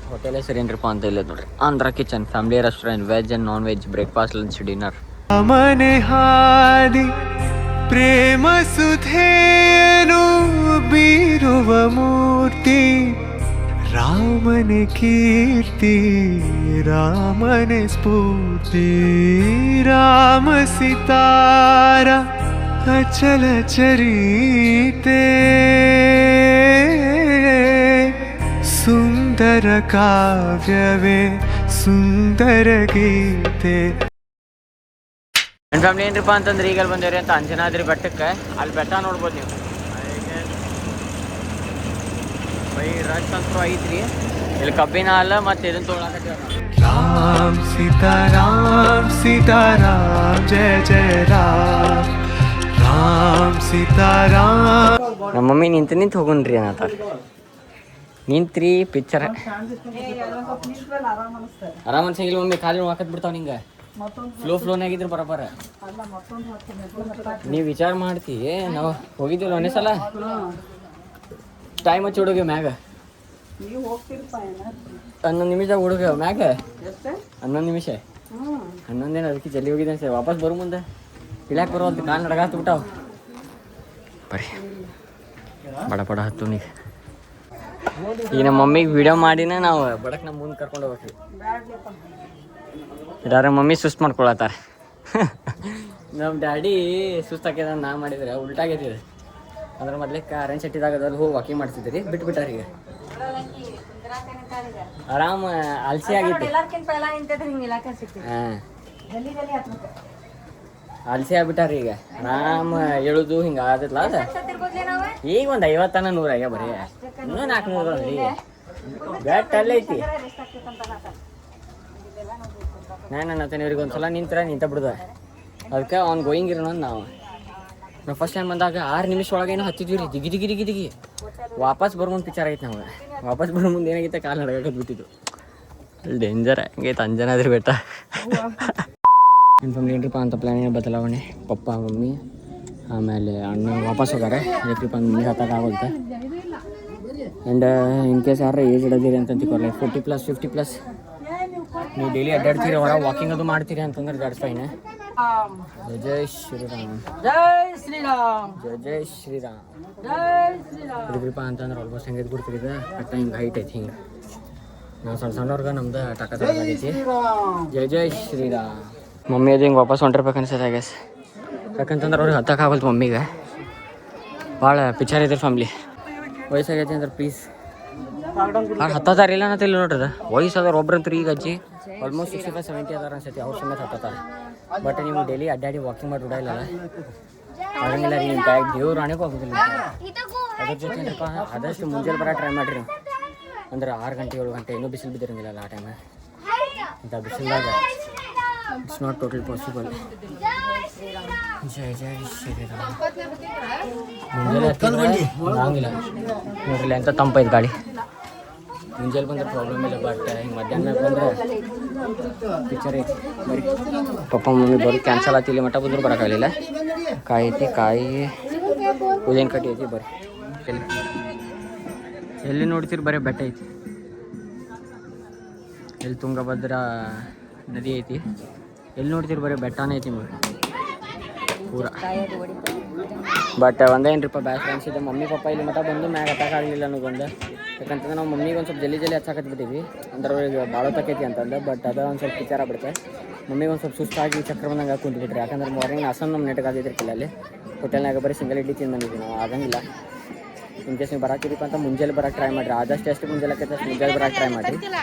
ಹೋಟೆಲ್ ಹೆಸರು ಏನ್ರಿಪ್ಪ ಅಂತ ಇಲ್ಲ ನೋಡ್ರಿ, Andhra kitchen family restaurant. Veg and non veg, breakfast, lunch, dinner. ಮನೆ ಹಾದಿ ಪ್ರೇಮ ಸುಧೇನು ಬೀರುವ ಮೂರ್ತಿ, ರಾಮನೆ ಕೀರ್ತಿ, ರಾಮನೆ ಸ್ಫೂರ್ತಿ. ರಾಮ ಸಿತಾರ ಅಚಲ ಚರೀತೆ, ಸುಂದರ ಕಾವ್ಯವೇ ಸುಂದರ ಗೀತೆ. ನನ್ನ ಫ್ಯಾಮಿಲಿ ಏನ್ರಿಪ್ಪ ಅಂತಂದ್ರೆ ಈಗ ಬಂದೇವ್ರಿ ಅಂತ ಅಂಜನಾದ್ರಿ ಬೆಟ್ಟಕ್ಕೆ. ಅಲ್ಲಿ ಬೆಟ್ಟ ನೋಡ್ಬೋದು ನೀವು. ಬೈ ರಶ್ ಅಂತೂ ಐತ್ರಿ. ಇಲ್ಲಿ ಕಬ್ಬಿನ ಹಾಲು ಮತ್ತು ಇದನ್ನು ತೊಗೊಳಕತ್ತೀವಿ राम सीता राम जय जय राम सीता राम. ನಮ್ಮ ಮಮ್ಮಿ ನಿಂತು ಹೋಗುನ್ರಿ ಅನ್ನತ್ತಾರ. ನಿಂತ್ರಿ ಪಿಕ್ಚರ್ ಆರಾಮ ಅನ್ಸಂಗಿಲ್ಲ ಮಮ್ಮಿ, ಖಾಲಿ ಹಾಕತ್ ಬಿಡ್ತಾವ ನಿಂಗೆ. ಫ್ಲೋನಾಗಿದ್ರು ಬರೋಬ್ಬರ. ನೀವು ವಿಚಾರ ಮಾಡ್ತಿ, ನಾವು ಹೋಗಿದ್ದೀವಿ ಒಂದೇ ಸಲ ಟೈಮ್ ಹಚ್ಚಿ ಹುಡುಗ ಮ್ಯಾಗ 11 ನಿಮಿಷದಾಗ ಹುಡುಗ ಮ್ಯಾಗ 11 ನಿಮಿಷ 11 ಅದಕ್ಕೆ ಜಲ್ದಿ ಹೋಗಿದ್ದೆ ಸರ್. ವಾಪಸ್ ಬರೋ ಮುಂದೆ ಇಳ್ಯಾಕೆ ಬರೋ ಅಂತ ಕಾಲು ನಡಗಾತ್ ಬಿಟ್ಟಾವ. ಬರ್ರಿ ಬಡ ಬಡ ಹತ್ತು ನೀಗ. ಈಗ ನಮ್ಮ ಮಮ್ಮಿಗೆ ವಿಡಿಯೋ ಮಾಡಿನ ನಾವು ಬಡಕ್ ನಮ್ಮ ಮುಂದೆ ಕರ್ಕೊಂಡು ಹೋಗ್ತೀವಿ. ಇದಾರ ಮಮ್ಮಿ ಸುಸ್ತು ಮಾಡ್ಕೊಳತ್ತಾರ. ನಮ್ಮ ಡ್ಯಾಡಿ ಸುಸ್ತಾಗ್ಯದ ನಾ ಮಾಡಿದ್ರೆ ಉಲ್ಟಾಗೈತಿದೆ. ಅಂದ್ರೆ ಮೊದ್ಲಿಕ್ಕೆ ಅರೇಂಜ್ ಸೆಟ್ಟಿದಾಗದಲ್ಲಿ ಹೋಗಿ ವಾಕಿಂಗ್ ಮಾಡ್ತಿದ್ರಿ, ಬಿಟ್ಬಿಟ್ಟಾರ ಈಗ ಆರಾಮ ಅಲ್ಸಿ ಆಗೈತಿ. ಹಾಂ ಅಲ್ಸಿ ಆಗ್ಬಿಟ್ಟಾರ ಈಗ. ಆರಾಮ ಹೇಳುದು ಹಿಂಗೆ ಆಗತ್ತಲ್ಲ ಅದ. ಈಗ ಒಂದು 50 100 ಆಗ್ಯ ಬರೀ. ಇನ್ನೂ 400 ಈಗ ಬ್ಯಾಟ್ ಅಲ್ಲೈತಿ. ನಾನು ಇವ್ರಿಗೆ ಒಂದ್ಸಲ ನಿಂತ ಬಿಡ್ದ. ಅದಕ್ಕೆ ಅವ್ನು ಗೋಯಿಂಗ್ ಇರೋಣ ನಾವು ಫಸ್ಟ್ ಟೈಮ್ ಬಂದಾಗ 6 ನಿಮಿಷ ಒಳಗೇನೋ ಹತ್ತಿದ್ವಿ ರೀ. ದಿಗಿ ವಾಪಸ್ ಬರ್ಮುಂದು ಪಿಕ್ಚರ್ ಆಗೈತೆ ನಮ್ಗೆ. ವಾಪಸ್ ಬರೋ ಮುಂದೆ ಏನಾಗೈತೆ, ಕಾಲು ನಡಗಕ್ಕೆ ಬಿಟ್ಟಿದ್ದು. ಅಲ್ಲಿ ಡೇಂಜರ್ ಹಂಗೈತೆ ಅಂಜನಾದ್ರಿ ಬೆಟ್ಟ. ಇನ್ಫಾರ್ಮ್ ಏನ್ರಿಪ್ಪ ಅಂತ ಪ್ಲ್ಯಾನ್ ಬದಲಾವಣೆ. ಪಪ್ಪ ಮಮ್ಮಿ ಆಮೇಲೆ ಅಣ್ಣ ವಾಪಸ್ ಹೋಗಾರೆ. ಏನ್ರಿಪ್ಪ ಮಮ್ಮಿ ಹತ್ತಕ್ಕಾಗುತ್ತೆ. ಆ್ಯಂಡ್ ಇನ್ ಕೇಸ್ ಯಾರು ಏಜ್ ಇಡೋದಿರಿ ಅಂತ ತಿಳ್ಕೊಳ್ಳಿ, 40+, 50+, ನೀವು ಡೈಲಿ ಅಡ್ಡಾಡ್ತೀರಿ, ಹೊರ ವಾಕಿಂಗ್ ಅದು ಮಾಡ್ತೀರಿ ಅಂತಂದ್ರೆ ದಟ್ಸ್ ಫೈನ್. ಜೈ ಶ್ರೀರಾಮ್, ಜೈ ಶ್ರೀರಾಮ್, ಜೈ ಶ್ರೀರಾಮ್, ಜೈ ಶ್ರೀರಾಮ್. ಇದ್ರಿಪ್ಪ ಅಂತಂದ್ರೆ ಆಲ್ಮೋಸ್ಟ್ ಹೆಂಗೆ ಬಿಡ್ತೀರಿ. ಇದು ಕಟ್ಟ ಹಿಂಗೆ ಹೈಟ್ ಐತಿ. ಹಿಂಗೆ ನಾವು ಸಣ್ಣವ್ರಿಗೆ ನಮ್ದು ಆಗೈತಿ. ಜೈ ಶ್ರೀರಾಮ್. ಮಮ್ಮಿ ಅದು ಹಿಂಗೆ ವಾಪಸ್ ಹೊಂಟಿರ್ಬೇಕು ಅನ್ಸತ್ತೆ ಆಗ್ಯಾಸ. ಯಾಕಂತಂದ್ರೆ ಅವ್ರಿಗೆ ಹತ್ತಕ್ಕಾಗಲ್ತು ಮಮ್ಮಿಗೆ. ಭಾಳ ಪಿಕ್ಚರ್ ಐತೆ ಫ್ಯಾಮ್ಲಿ. ವಯಸ್ಸಾಗೈತಿ ಅಂದ್ರೆ ಪ್ಲೀಸ್ ಹತ್ತತಾರ ಇಲ್ಲ ಅನ್ನತ್ತಿಲ್ಲ ನೋಡ್ರಿ. ವಯಸ್ಸಾದವ್ರು ಒಬ್ರಂತ್ರು ಈಗ ಅಜ್ಜಿ ಆಲ್ಮೋಸ್ಟ್ 65-70 ಅದಾರ ಅನ್ಸತಿ. ಅವ್ರ ಸಮೇತ ಹತ್ತತಾರೆ. ಬಟ್ ನೀವು ಡೈಲಿ ಅಡ್ಡಾಡಿ ವಾಕಿಂಗ್ ಮಾಡಿ ಇಲ್ಲ ಆಗಂಗಿಲ್ಲ ರೀ. ನಿಮ್ಮ ಕೈ ದೇವ್ರು ಹಣೆಗೂ ಆಗೋದಿಲ್ಲ. ಅದ್ರ ಜೊತೆ ಏನಪ್ಪ ಆದಷ್ಟು ಮುಂಜಾನೆ ಬರೋ ಟ್ರೈ ಮಾಡಿರಿ. ಅಂದ್ರೆ 6 ಗಂಟೆ 7 ಗಂಟೆ ಇನ್ನೂ ಬಿಸಿಲು ಬಿದ್ದಿರಂಗಿಲ್ಲ ಆ ಟೈಮ್. ಇಂಥ ಬಿಸಿಲಾಗ ಇಟ್ಸ್ ನಾಟ್ ಟೋಟಲ್ ಪಾಸಿಬಲ್. ಜೈ ಶ್ರೀರಾಮ್. ಮುಂಜಾನೆ ಹಂಗಿಲ್ಲ ನೋಡ್ರಿ ಎಂತ ತಂಪೈತೆ ಗಾಳಿ. ಮುಂಜಾನೆ ಬಂದ್ರೆ ಪ್ರಾಬ್ಲಮ್ ಇಲ್ಲ. ಬಟ್ ಹಿಂಗೆ ಮಧ್ಯಾಹ್ನ ಬಂದ್ರೆ ಪಿಕ್ಚರ್ ಐತಿ. ಬರೀ ಪಪ್ಪ ಮಮ್ಮಿ ಬರೋದು ಕ್ಯಾನ್ಸಲ್ ಆಯ್ತು. ಇಲ್ಲಿ ಮಟ್ಟ ಬಂದ್ರು ಬರೋಕ್ಕಾಗಲಿಲ್ಲ. ಕಾಯಿ ಐತಿ, ಕಾಯಿ ಉದೇನು ಕಟ್ಟಿ ಐತಿ. ಬರ್ರಿ ಎಲ್ಲಿ ನೋಡ್ತೀರಿ ಬರೀ ಬೆಟ್ಟ ಐತಿ. ಎಲ್ಲಿ ತುಂಗಭದ್ರಾ ನದಿ ಐತಿ. ಎಲ್ಲಿ ನೋಡ್ತೀರಿ ಬರೀ ಬೆಟ್ಟನೇ ಐತಿ ನಿಮಗೆ ಪೂರ. ಬಟ್ ಒಂದೇನ್ರಿಪ್ಪ ಬ್ಯಾಸ್ರ ಅನ್ಸಿದ್ದೆ. ಮಮ್ಮಿ ಪಪ್ಪ ಇಲ್ಲಿ ಮಟ್ಟ ಬಂದು ಮ್ಯಾಗ ಹತ್ತಕ್ಕಾಗಲಿಲ್ಲ ಅನ್ನೋದೊಂದು. ಯಾಕಂತಂದ್ರೆ ನಾವು ಮಮ್ಮಿಗೆ ಒಂದು ಸ್ವಲ್ಪ ಜಲ್ದಿ ಹಚ್ಚಾಕತ್ಬಿಟ್ಟಿದ್ವಿ. ಅಂದ್ರೆ ಅವ್ರಿಗೆ ಭಾಳ ತಕ್ಕೈತಿ ಅಂತಂದು. ಬಟ್ ಅದು ಒಂದು ಸ್ವಲ್ಪ ವಿಚಾರ ಬಿಡುತ್ತೆ. ಮಮ್ಮಿಗೆ ಒಂದು ಸ್ವಲ್ಪ ಸುಸ್ತಾಗಿ ಚಕ್ರ ಬಂದಂಗೆ ಕುಂತ್ಬಿಟ್ರಿ. ಯಾಕಂದ್ರೆ ಮಾರ್ನಿಂಗ್ ನಾಸನ್ ನಮ್ಮ ನೆಟ್ಗಾಗಿದ್ದಿರ್ಕಿಲ್ಲ ಅಲ್ಲಿ ಹೋಟೆಲ್ನಾಗ. ಬರೀ ಸಿಂಗಲ್ ಇಡ್ಲಿ ತಿಂದು ಬಂದಿದ್ವಿ ನಾವು. ಆಗಂಗಿಲ್ಲ. ಇನ್ ಕೇಸ್ ನೀವು ಬರಾಕಿರಿಪ್ಪ ಅಂತ ಮುಂಜಾನೆ ಬರೋಕ್ಕೆ ಟ್ರೈ ಮಾಡಿರಿ. ಆದಷ್ಟು ಎಷ್ಟು ಮುಂಜಾನೆ ಆಕೈತೆ ಅಷ್ಟು ಮುಂಜಾನೆ ಬರೋಕ್ಕೆ ಟ್ರೈ ಮಾಡಿರಿ.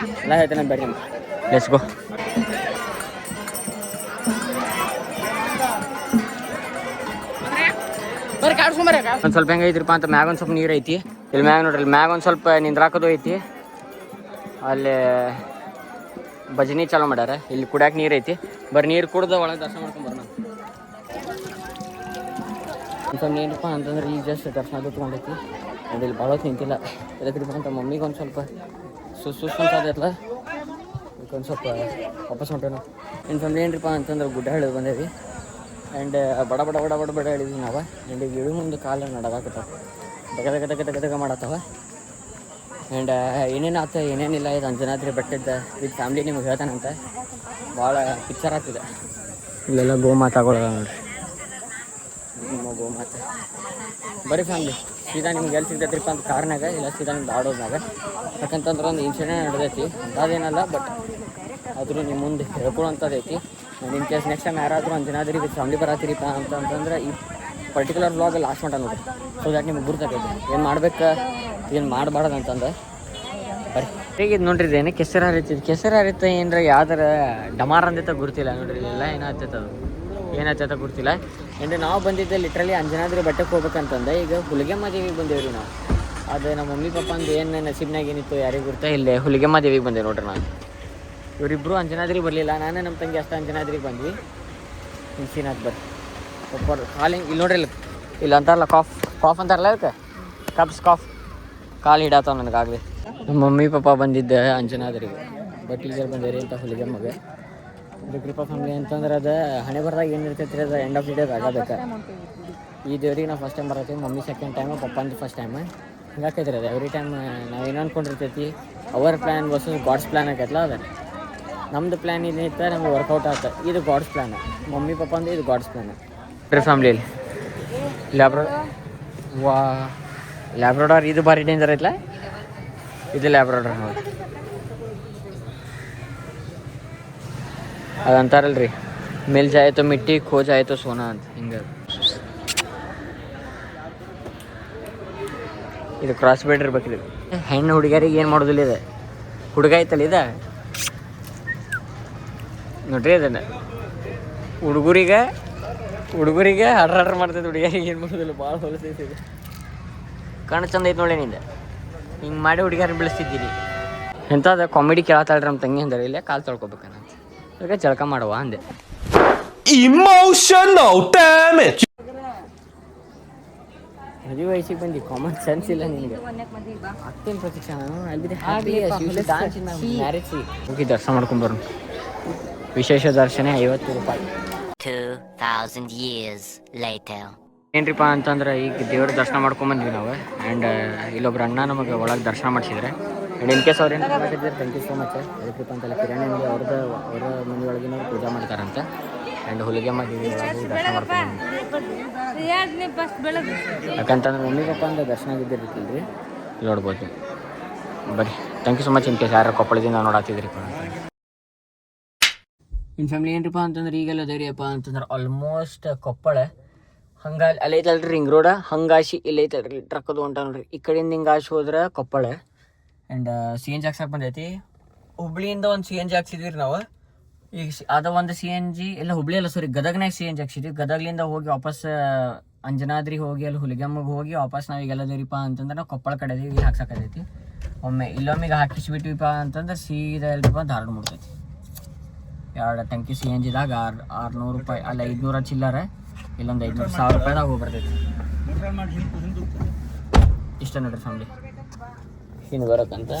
ಎಲ್ಲ ಹೇಳ್ತೇನೆ ಬರ್ರಿ. Let's go. ಒಂದು ಸ್ವಲ್ಪ ಹೆಂಗೆ ಐತ್ರಿಪ್ಪ ಅಂತ ಮ್ಯಾಗ ಒಂದು ಸ್ವಲ್ಪ ನೀರು ಐತಿ. ಇಲ್ಲಿ ಮ್ಯಾಗ ನೋಡ್ರಿ, ಇಲ್ಲಿ ಮ್ಯಾಗ ಒಂದು ಸ್ವಲ್ಪ ನಿಂದ್ರಾಕೋದು ಐತಿ. ಅಲ್ಲಿ ಭಜನಿ ಚಾಲೂ ಮಾಡ್ಯಾರ. ಇಲ್ಲಿ ಕುಡ್ಯಾಕೆ ನೀರು ಐತಿ. ಬರೀ ನೀರು ಕುಡ್ದು ಒಳಗೆ ದರ್ಶನ ಮಾಡ್ಕೊಂಡು ಬರೋಣ. ಸ್ವಲ್ಪ ಏನಪ್ಪ ಅಂತಂದ್ರೆ ಈಗ ಜಸ್ಟ್ ದರ್ಶನ ತೊಗೊಂಡೈತಿ. ಅದು ಇಲ್ಲಿ ಭಾಳ ಹೊತ್ತು ನಿಂತಿಲ್ಲ. ಎದಕ್ರಿಪ್ಪ ಅಂತ ಮಮ್ಮಿಗೆ ಒಂದು ಸ್ವಲ್ಪ ಸುಸ್ತಂತೈತಲ್ಲ, ಒಂದು ಸ್ವಲ್ಪ ವಾಪಸ್ ಹೊಂಟೇನು. ಇನ್ನು ಫ್ಯಾಮ್ಲಿ ಏನ್ರಿಪ್ಪ ಅಂತಂದ್ರೆ ಗುಡ್ಡ ಹಿಡಿದು ಬಂದೇವಿ. ಆ್ಯಂಡ್ ಬಡ ಹೇಳಿದ್ವಿ ನಾವು. ಆ್ಯಂಡ್ ಈಗ ಇಳು ಮುಂದೆ ಕಾಲು ನಡಗಾಕತ್ತಾವ. ದಗ ಮಾಡತ್ತವ. ಆ್ಯಂಡ್ ಏನೇನು ಆತ ಏನೇನಿಲ್ಲ. ಇದು ಅಂಜನಾದ್ರಿ ಬೆಟ್ಟದ ವಿತ್ ಫ್ಯಾಮ್ಲಿ ನಿಮ್ಗೆ ಹೇಳ್ತಾನಂತ. ಭಾಳ ಪಿಕ್ಚರ್ ಆಗ್ತಿದೆ. ಇಲ್ಲೆಲ್ಲ ಗೋಮಾತಾಗಳು ನೋಡ್ರಿ. ನಿಮ್ಮ ಗೋಮಾತೆ ಬರೀ ಫ್ಯಾಮ್ಲಿ ಸೀದಾ ನಿಮ್ಗೆ ಎಲ್ಲಿ ಸಿಗ್ತೈತ್ರಿಪ್ಪ ಅಂತ ಕಾರ್ನಾಗ, ಇಲ್ಲ ಸೀದಾ ನಿಮ್ಗೆ ಆಡೋದ್ನಾಗ. ಯಾಕಂತಂದ್ರೆ ಒಂದು ಇನ್ಸಿಡೆಂಟ್ ನಡೆದೈತಿ. ಅದೇನಲ್ಲ ಬಟ್ ಆದರೂ ನಿಮ್ಮ ಮುಂದೆ ಹೇಳ್ಕೊಳ್ಳೋಂಥದ್ದು. ಇನ್ ಕೇಸ್ ನೆಕ್ಸ್ಟ್ ಟೈಮ್ ಯಾರಾದರೂ ಅಂಜನಾದ್ರಿ ವಿತ್ ಫ್ಯಾಮ್ಲಿ ಬರತ್ತೀರಿಪ್ಪ ಅಂತಂದ್ರೆ ಈ ಪರ್ಟಿಕ್ಯುಲರ್ ಬ್ಲಾಗ್ ಲಾಸ್ಟ್ ಮಟ್ಟ ನೋಡಿರಿ. ಸೊ ದ್ಯಾಟ್ ನಿಮ್ಗೆ ಗುರ್ತೈತಿ ಏನು ಮಾಡ್ಬೇಕು ಏನು ಮಾಡಬಾರ್ದು ಅಂತಂದು. ಬರೀ ಹೇಗಿದ್ದು ನೋಡ್ರಿ. ಇದೇನು ಕೆಸರು ಹರಿತಿದ್ದು. ಕೆಸರು ಹರಿತ ಏನರ ಯಾವ್ದಾರ ಡಮಾರ್ ಅಂದೈತ ಗುರ್ತಿಲ್ಲ ನೋಡ್ರಿ. ಇಲ್ಲ ಏನಾಗ್ತೈತೆ ಅದು ಏನಾಗ್ತೈತೆ ಗುರ್ತಿಲ್ಲ. ಆ್ಯಂಡ್ ನಾವು ಬಂದಿದ್ದೆ ಲಿಟ್ರಲಿ ಅಂಜನಾದ್ರಿ ಬೆಟ್ಟಕ್ಕೆ ಹೋಗ್ಬೇಕಂತಂದೆ. ಈಗ ಹುಲಿಗೆಮ್ಮ ದೇವಿಗೆ ಬಂದೇವ್ರಿ ನಾವು. ಅದು ನಮ್ಮ ಮಮ್ಮಿ ಪಪ್ಪ ಅಂದು ಏನು ನಸೀಬ್ನಾಗ ಏನಿತ್ತು ಯಾರಿಗೆ ಗುರ್ತಾ ಇಲ್ಲೇ ಹುಲಿಗೆಮ್ಮ ದೇವಿಗೆ ಬಂದೆ ನೋಡ್ರಿ ನಾನು. ಇವರಿಬ್ಬರು ಅಂಜನಾದ್ರಿಗೆ ಬರಲಿಲ್ಲ, ನಾನು ನಮ್ಮ ತಂಗಿ ಅಷ್ಟು ಅಂಜನಾದ್ರಿಗೆ ಬಂದ್ವಿ. ಶ್ರೀನಾಥ್ ಬರ್ರಿ ಪಪ್ಪ ಕಾಲಿಂಗ್ ಇಲ್ಲಿ ನೋಡ್ರಿ, ಇಲ್ಲಿ ಅಂತಾರಲ್ಲ ಕಾಫ್ ಅಂತಾರಲ್ಲ ಅದಕ್ಕೆ ಕಾಫ್ ಕಾಲು ಹಿಡಾತಾವ ನನಗಾಗಲಿ. ನಮ್ಮ ಮಮ್ಮಿ ಪಪ್ಪ ಬಂದಿದ್ದೆ ಅಂಜನಾದ್ರಿಗೆ, ಬಟ್ ಈಗ ಬಂದಿರಿ ಅಂತ ಹುಲಿಗೆಮ್ಮಗೆ. ಇದು ಕೃಪಾ ಫ್ಯಾಮಿಲಿ ಅಂತಂದ್ರೆ ಅದು ಹಣೆ ಬರ್ದಾಗ ಏನು ಇರ್ತೈತಿ ಅದು ಎಂಡ್ ಆಫ್ ದಿ ಡೇ ಆಗಬೇಕು. ಈ ದೇವ್ರಿಗೆ ನಾವು ಫಸ್ಟ್ ಟೈಮ್ ಬರತ್ತೀವಿ, ಮಮ್ಮಿ ಸೆಕೆಂಡ್ ಟೈಮು, ಪಪ್ಪ ಅಂತ ಫಸ್ಟ್ ಟೈಮ್. ಹಿಂಗಾಕೈತ್ರಿ ಅದು ಎವ್ರಿ ಟೈಮ್ ನಾವು ಏನು ಅಂದ್ಕೊಂಡಿರ್ತೈತಿ our plan versus God's plan ಆಗೈತಲ್ಲ ಅದು. ನಮ್ಮದು ಪ್ಲ್ಯಾನ್ ಏನೈತೆ ನಮ್ಗೆ ವರ್ಕೌಟ್ ಆಗ್ತದೆ, ಇದು ಗಾಡ್ಸ್ ಪ್ಲ್ಯಾನ್. ಮಮ್ಮಿ ಪಪ್ಪ ಅಂದ್ರೆ ಇದು ಗಾಡ್ಸ್ ಪ್ಲ್ಯಾನ್. ಫ್ಯಾಮ್ಲಿಯಲ್ಲಿ ಲ್ಯಾಬ್ರಾಡಾರ್ ಇದು ಭಾರಿ ಡೇಂಜರ್ ಐತಲ್ಲ, ಇದು ಲ್ಯಾಬ್ರಾಡಾರ್ ನೋಡಿ. ಅದು ಅಂತಾರಲ್ರಿ ಮಿಲ್ ಜಾಯ್ತು ಮಿಟ್ಟಿ ಖೋ ಜಾಯ್ತು ಸೋನಾ ಅಂತ, ಹಿಂಗೆ. ಇದು ಕ್ರಾಸ್ ಬೇಡ್ ಇರ್ಬೇಕಿದೆ. ಹೆಣ್ಣು ಹುಡುಗಿಯರಿಗೆ ಏನು ಮಾಡೋದಿಲ್ಲ ಇದೆ, ಹುಡುಗ ಐತಲ್ಲ ಇದೆ ನೋಡ್ರಿ. ಅದನ್ನು ಹುಡುಗರಿಗೆ ಹಡ್ರ ಮಾಡ್ತೈತೆ, ಹುಡುಗಿಯರಿಗೆ ಏನು ಮಾಡೋದಿಲ್ಲ. ಭಾಳ ಹೊಲಸೈತೆ, ಕಣ್ಣು ಚಂದ ಐತೆ ನೋಡಿ. ನಿಂದ ಹಿಂಗೆ ಮಾಡಿ ಹುಡುಗಿಯರನ್ನ ಬೆಳೆಸ್ತಿದ್ದೀರಿ ಎಂಥದ್ದು ಕಾಮಿಡಿ ಕೇಳತ್ತಾಳ್ರಿ ನಮ್ಮ ತಂಗಿ ಅಂದ್ರೆ. ಇಲ್ಲೇ ಕಾಲು ತೊಳ್ಕೊಬೇಕಂತ ಅದಕ್ಕೆ ಜಳಕ ಮಾಡುವ ಅಂದೆ. Emotional damage. ಮದುವೆ ವಯಸ್ಸಿಗೆ ಬಂದು ಕಾಮನ್ ಸೆನ್ಸ್ ಇಲ್ಲ ನಿನಗೆ. ಆಗ್ತೇನೆ ಪ್ರತೀಕ್ಷಾ, ನಾನು ಮ್ಯಾರೇಜ್ ಹೋಗಿ ದರ್ಶನ ಮಾಡ್ಕೊಂಬರೋಣ. ವಿಶೇಷ ದರ್ಶನ 50 ರೂಪಾಯಿ. 2000 years later. ಏನ್ರಿಪ್ಪ ಅಂತಂದ್ರೆ ಈಗ ದೇವ್ರ ದರ್ಶನ ಮಾಡ್ಕೊಂಬಂದ್ವಿ ನಾವು. ಆ್ಯಂಡ್ ಇಲ್ಲೊಬ್ರು ಅಣ್ಣ ನಮಗೆ ಒಳಗೆ ದರ್ಶನ ಮಾಡಿಸಿದ್ರೆ. ಆ್ಯಂಡ್ ಇನ್ ಕೇಸ್ ಅವ್ರು ಏನು ಮಾಡಿದ್ರೆ ಥ್ಯಾಂಕ್ ಯು ಸೋ ಮಚ್. ಅದಕ್ಕಿಪ್ಪ ಅಂತಲ್ಲ ಕಿರಾಣಿ ಅಂಗಡಿ ಅವರ ಮನೆ ಒಳಗಿನವ್ರು ಪೂಜೆ ಮಾಡ್ತಾರಂತೆ. ಆ್ಯಂಡ್ ಹೊಲಿಗೆ ಮಾಡಿ ದರ್ಶನ ಮಾಡ್ಕೊಂಡು ಯಾಕಂತಂದ್ರೆ ಮಮ್ಮಿ ಪಪ್ಪ ಅಂದ್ರೆ ದರ್ಶನ ಆಗಿದ್ದಿರ್ತಿಲ್ರಿ ನೋಡ್ಬೋದು. ಬರೀ thank you so much. In case ಯಾರು ಕೊಪ್ಪಳದಿಂದ ನೋಡಾತಿದ್ರಿಪ್ಪ ಇನ್ನು ಫ್ಯಾಮಿಲಿ ಏನ್ರಿಪ್ಪ ಅಂತಂದ್ರೆ ಈಗೆಲ್ಲ ಧೈರ್ಯಪ್ಪ ಅಂತಂದ್ರೆ ಆಲ್ಮೋಸ್ಟ್ ಕೊಪ್ಪಳ ಹಂಗೆ ಅಲ್ಲಿ ಐತಲ್ರಿ ರಿಂಗ್ ರೋಡ, ಹಂಗಾಶಿ ಇಲ್ಲಿ ಐತಲ್ರಿ ಟ್ರಕ್ಕದು ಹೊಂಟ ನೋಡ್ರಿ. ಈ ಕಡೆಯಿಂದ ಹಿಂಗಾಶಿ ಹೋದ್ರೆ Koppal. And C N G ಹಾಕ್ಸಕ್ಕೆ ಬಂದೈತಿ. ಹುಬ್ಳಿಯಿಂದ ಒಂದು ಸಿ ಎನ್ ಜಿ ಹಾಕ್ಸಿದ್ವಿ ರೀ ನಾವು. ಈಗ ಅದು ಒಂದು ಸಿ ಎನ್ ಜಿ ಎಲ್ಲ ಹುಬ್ಳಿ ಅಲ್ಲ ಸಾರಿ ಗದಗ್ನಾಗ ಸಿ ಎನ್ ಜಿ ಹಾಕ್ಸಿದ್ವಿ. ಗದಗ್ಲಿಂದ ಹೋಗಿ ವಾಪಸ್ ಅಂಜನಾದ್ರಿ ಹೋಗಿ ಅಲ್ಲಿ ಹುಲಿಗೆಮ್ಮಗೆ ಹೋಗಿ ವಾಪಸ್ ನಾವು ಈಗೆಲ್ಲ ದೇರಿಪ್ಪ ಅಂತಂದ್ರೆ ನಾವು ಕೊಪ್ಪಳ ಕಡೆ ಇಲ್ಲಿ ಹಾಕ್ಸಕ್ಕೈತಿ. ಒಮ್ಮೆ ಇಲ್ಲೊಮ್ಮೆಗೆ ಹಾಕಿಸ್ಬಿಟ್ವಿಪ್ಪ ಅಂತಂದ್ರೆ ಸೀದಾ ಎಲ್ರಿಪ್ಪ ಧಾರವಾಡ ಮುಡ್ತೈತಿ. ಎರಡು ಟ್ಯಾಂಕಿ ಸಿ ಎನ್ ಜಿದಾಗ 600 ರೂಪಾಯಿ, ಅಲ್ಲಿ 500 ಚಿಲ್ಲರೆ, ಇಲ್ಲೊಂದು 500-1000 ರೂಪಾಯಿದಾಗ ಹೋಗಿ ಬರ್ತೈತಿ. ಇಷ್ಟ ನೋಡ್ರಿ ಫ್ಯಾಮಿಲಿ ಹಿಂಗೆ ಬರೋಕ್ಕಂತ.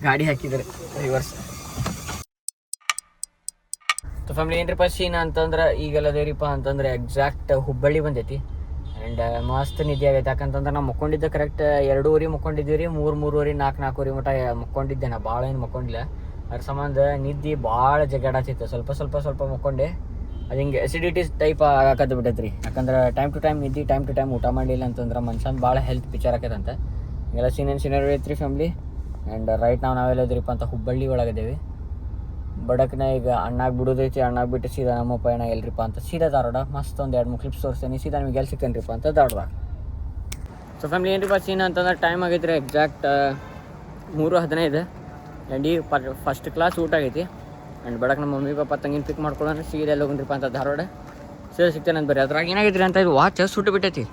ಗಾಡಿ ಹಾಕಿದ್ರೆ ರಿವರ್ಸ್. ಫ್ಯಾಮಿಲಿ ಏನ್ರಿಪ್ಪ ಸೀನ್ ಅಂತಂದ್ರೆ ಈಗೆಲ್ಲ ದೇರಿಪ್ಪ ಅಂತಂದ್ರೆ ಎಕ್ಸಾಕ್ಟ್ ಹುಬ್ಬಳ್ಳಿ ಬಂದೈತಿ. ಆ್ಯಂಡ್ ಮಸ್ತ್ ನಿದ್ದೆ ಆಗೈತೆ. ಯಾಕಂತಂದ್ರೆ ನಾವು ಮಕ್ಕೊಂಡಿದ್ದೆ ಕರೆಕ್ಟ್ 2 ಮಕ್ಕೊಂಡಿದ್ದೀವಿ ರೀ. 3 4 ಮಟ್ಟ ಮಕ್ಕೊಂಡಿದ್ದೆ. ನಾ ಭಾಳ ಏನು ಮಕ್ಕೊಂಡಿಲ್ಲ. ಅದ್ರ ಸಂಬಂಧ ನಿದ್ದೆ ಭಾಳ ಜಗಾಡತ್ತಿತ್ತು. ಸ್ವಲ್ಪ ಮಕ್ಕೊಂಡೆ. ಅದು ಹಿಂಗೆ ಎಸಿಡಿಟಿ ಟೈಪ್ ಆಗಕತ್ತು ಬಿಟ್ಟೈತೆ ರೀ. ಯಾಕಂದ್ರೆ ಟೈಮ್ ಟು ಟೈಮ್ ನಿದ್ದೆ, ಟೈಮ್ ಟು ಟೈಮ್ ಊಟ ಮಾಡಲಿಲ್ಲ ಅಂತಂದ್ರೆ ಮನುಷ್ಯನ ಭಾಳ ಹೆಲ್ತ್ ಪಿಕ್ಚರ್ ಆಕೈತಂತೆ. ಹಿಂಗೆಲ್ಲ ಸೀನರಿ ಐತ್ರಿ ಫ್ಯಾಮಿಲಿ. ಆ್ಯಂಡ್ ರೈಟ್ ನಾವೆಲ್ಲ ಇದ್ರಿಪ್ಪ ಅಂತ ಹುಬ್ಬಳ್ಳಿ ಒಳಗಿದ್ದೇವೆ. ಬಡಕ್ನ ಈಗ ಅಣ್ಣಾಗಿ ಬಿಡೋದೈತಿ. ಅಣ್ಣಾಗಿ ಬಿಟ್ಟು ಸೀದಾ ನಮ್ಮ ಪಯಣ ಎಲ್ರಿಪ್ಪ ಅಂತ ಸೀದಾ ಧಾರವಾಡ. ಮಸ್ತ್ ಒಂದು 2-3 ಕ್ಲಿಪ್ಸ್ ತೋರಿಸ್ತೇನೆ. ಸೀದಾ ನಿಮಗೆ ಎಲ್ಲಿ ಸಿಗ್ತೇನ್ರಿಪ್ಪ ಅಂತ ಧಾರವಾಡ. ಸೊ ಫ್ಯಾಮಿಲಿ ಏನ್ರಿಪ್ಪ ಸೀನ್ ಅಂತಂದ್ರೆ ಟೈಮ್ ಆಗೈತೆ ರೀ ಎಕ್ಸಾಕ್ಟ್ 3:15. ಆ್ಯಂಡ್ ಈಗ ಫಸ್ಟ್ ಕ್ಲಾಸ್ ಊಟ ಆಗೈತಿ. ಆ್ಯಂಡ್ ಬಡಕ್ಕೆ ನಮ್ಮ ಮಮ್ಮಿ ಪಪ್ಪ ತಂಗಿನ ಪಿಕ್ ಮಾಡ್ಕೊಳ್ಳೋಣ ಸೀದಾ ಎಲ್ಲ ಹೋಗ್ರಿಪ್ಪ ಅಂತ ಧಾರವಾಡ. ಸೀದಾ ಸಿಗ್ತೇನೆ ಅಂತ ಬರ್ರಿ. ಅದ್ರಾಗ ಏನಾಗೈತ್ರಿ ಅಂತ ಇದು ವಾಚ್ ಸುಟ್ಟು ಬಿಟ್ಟೈತಿ.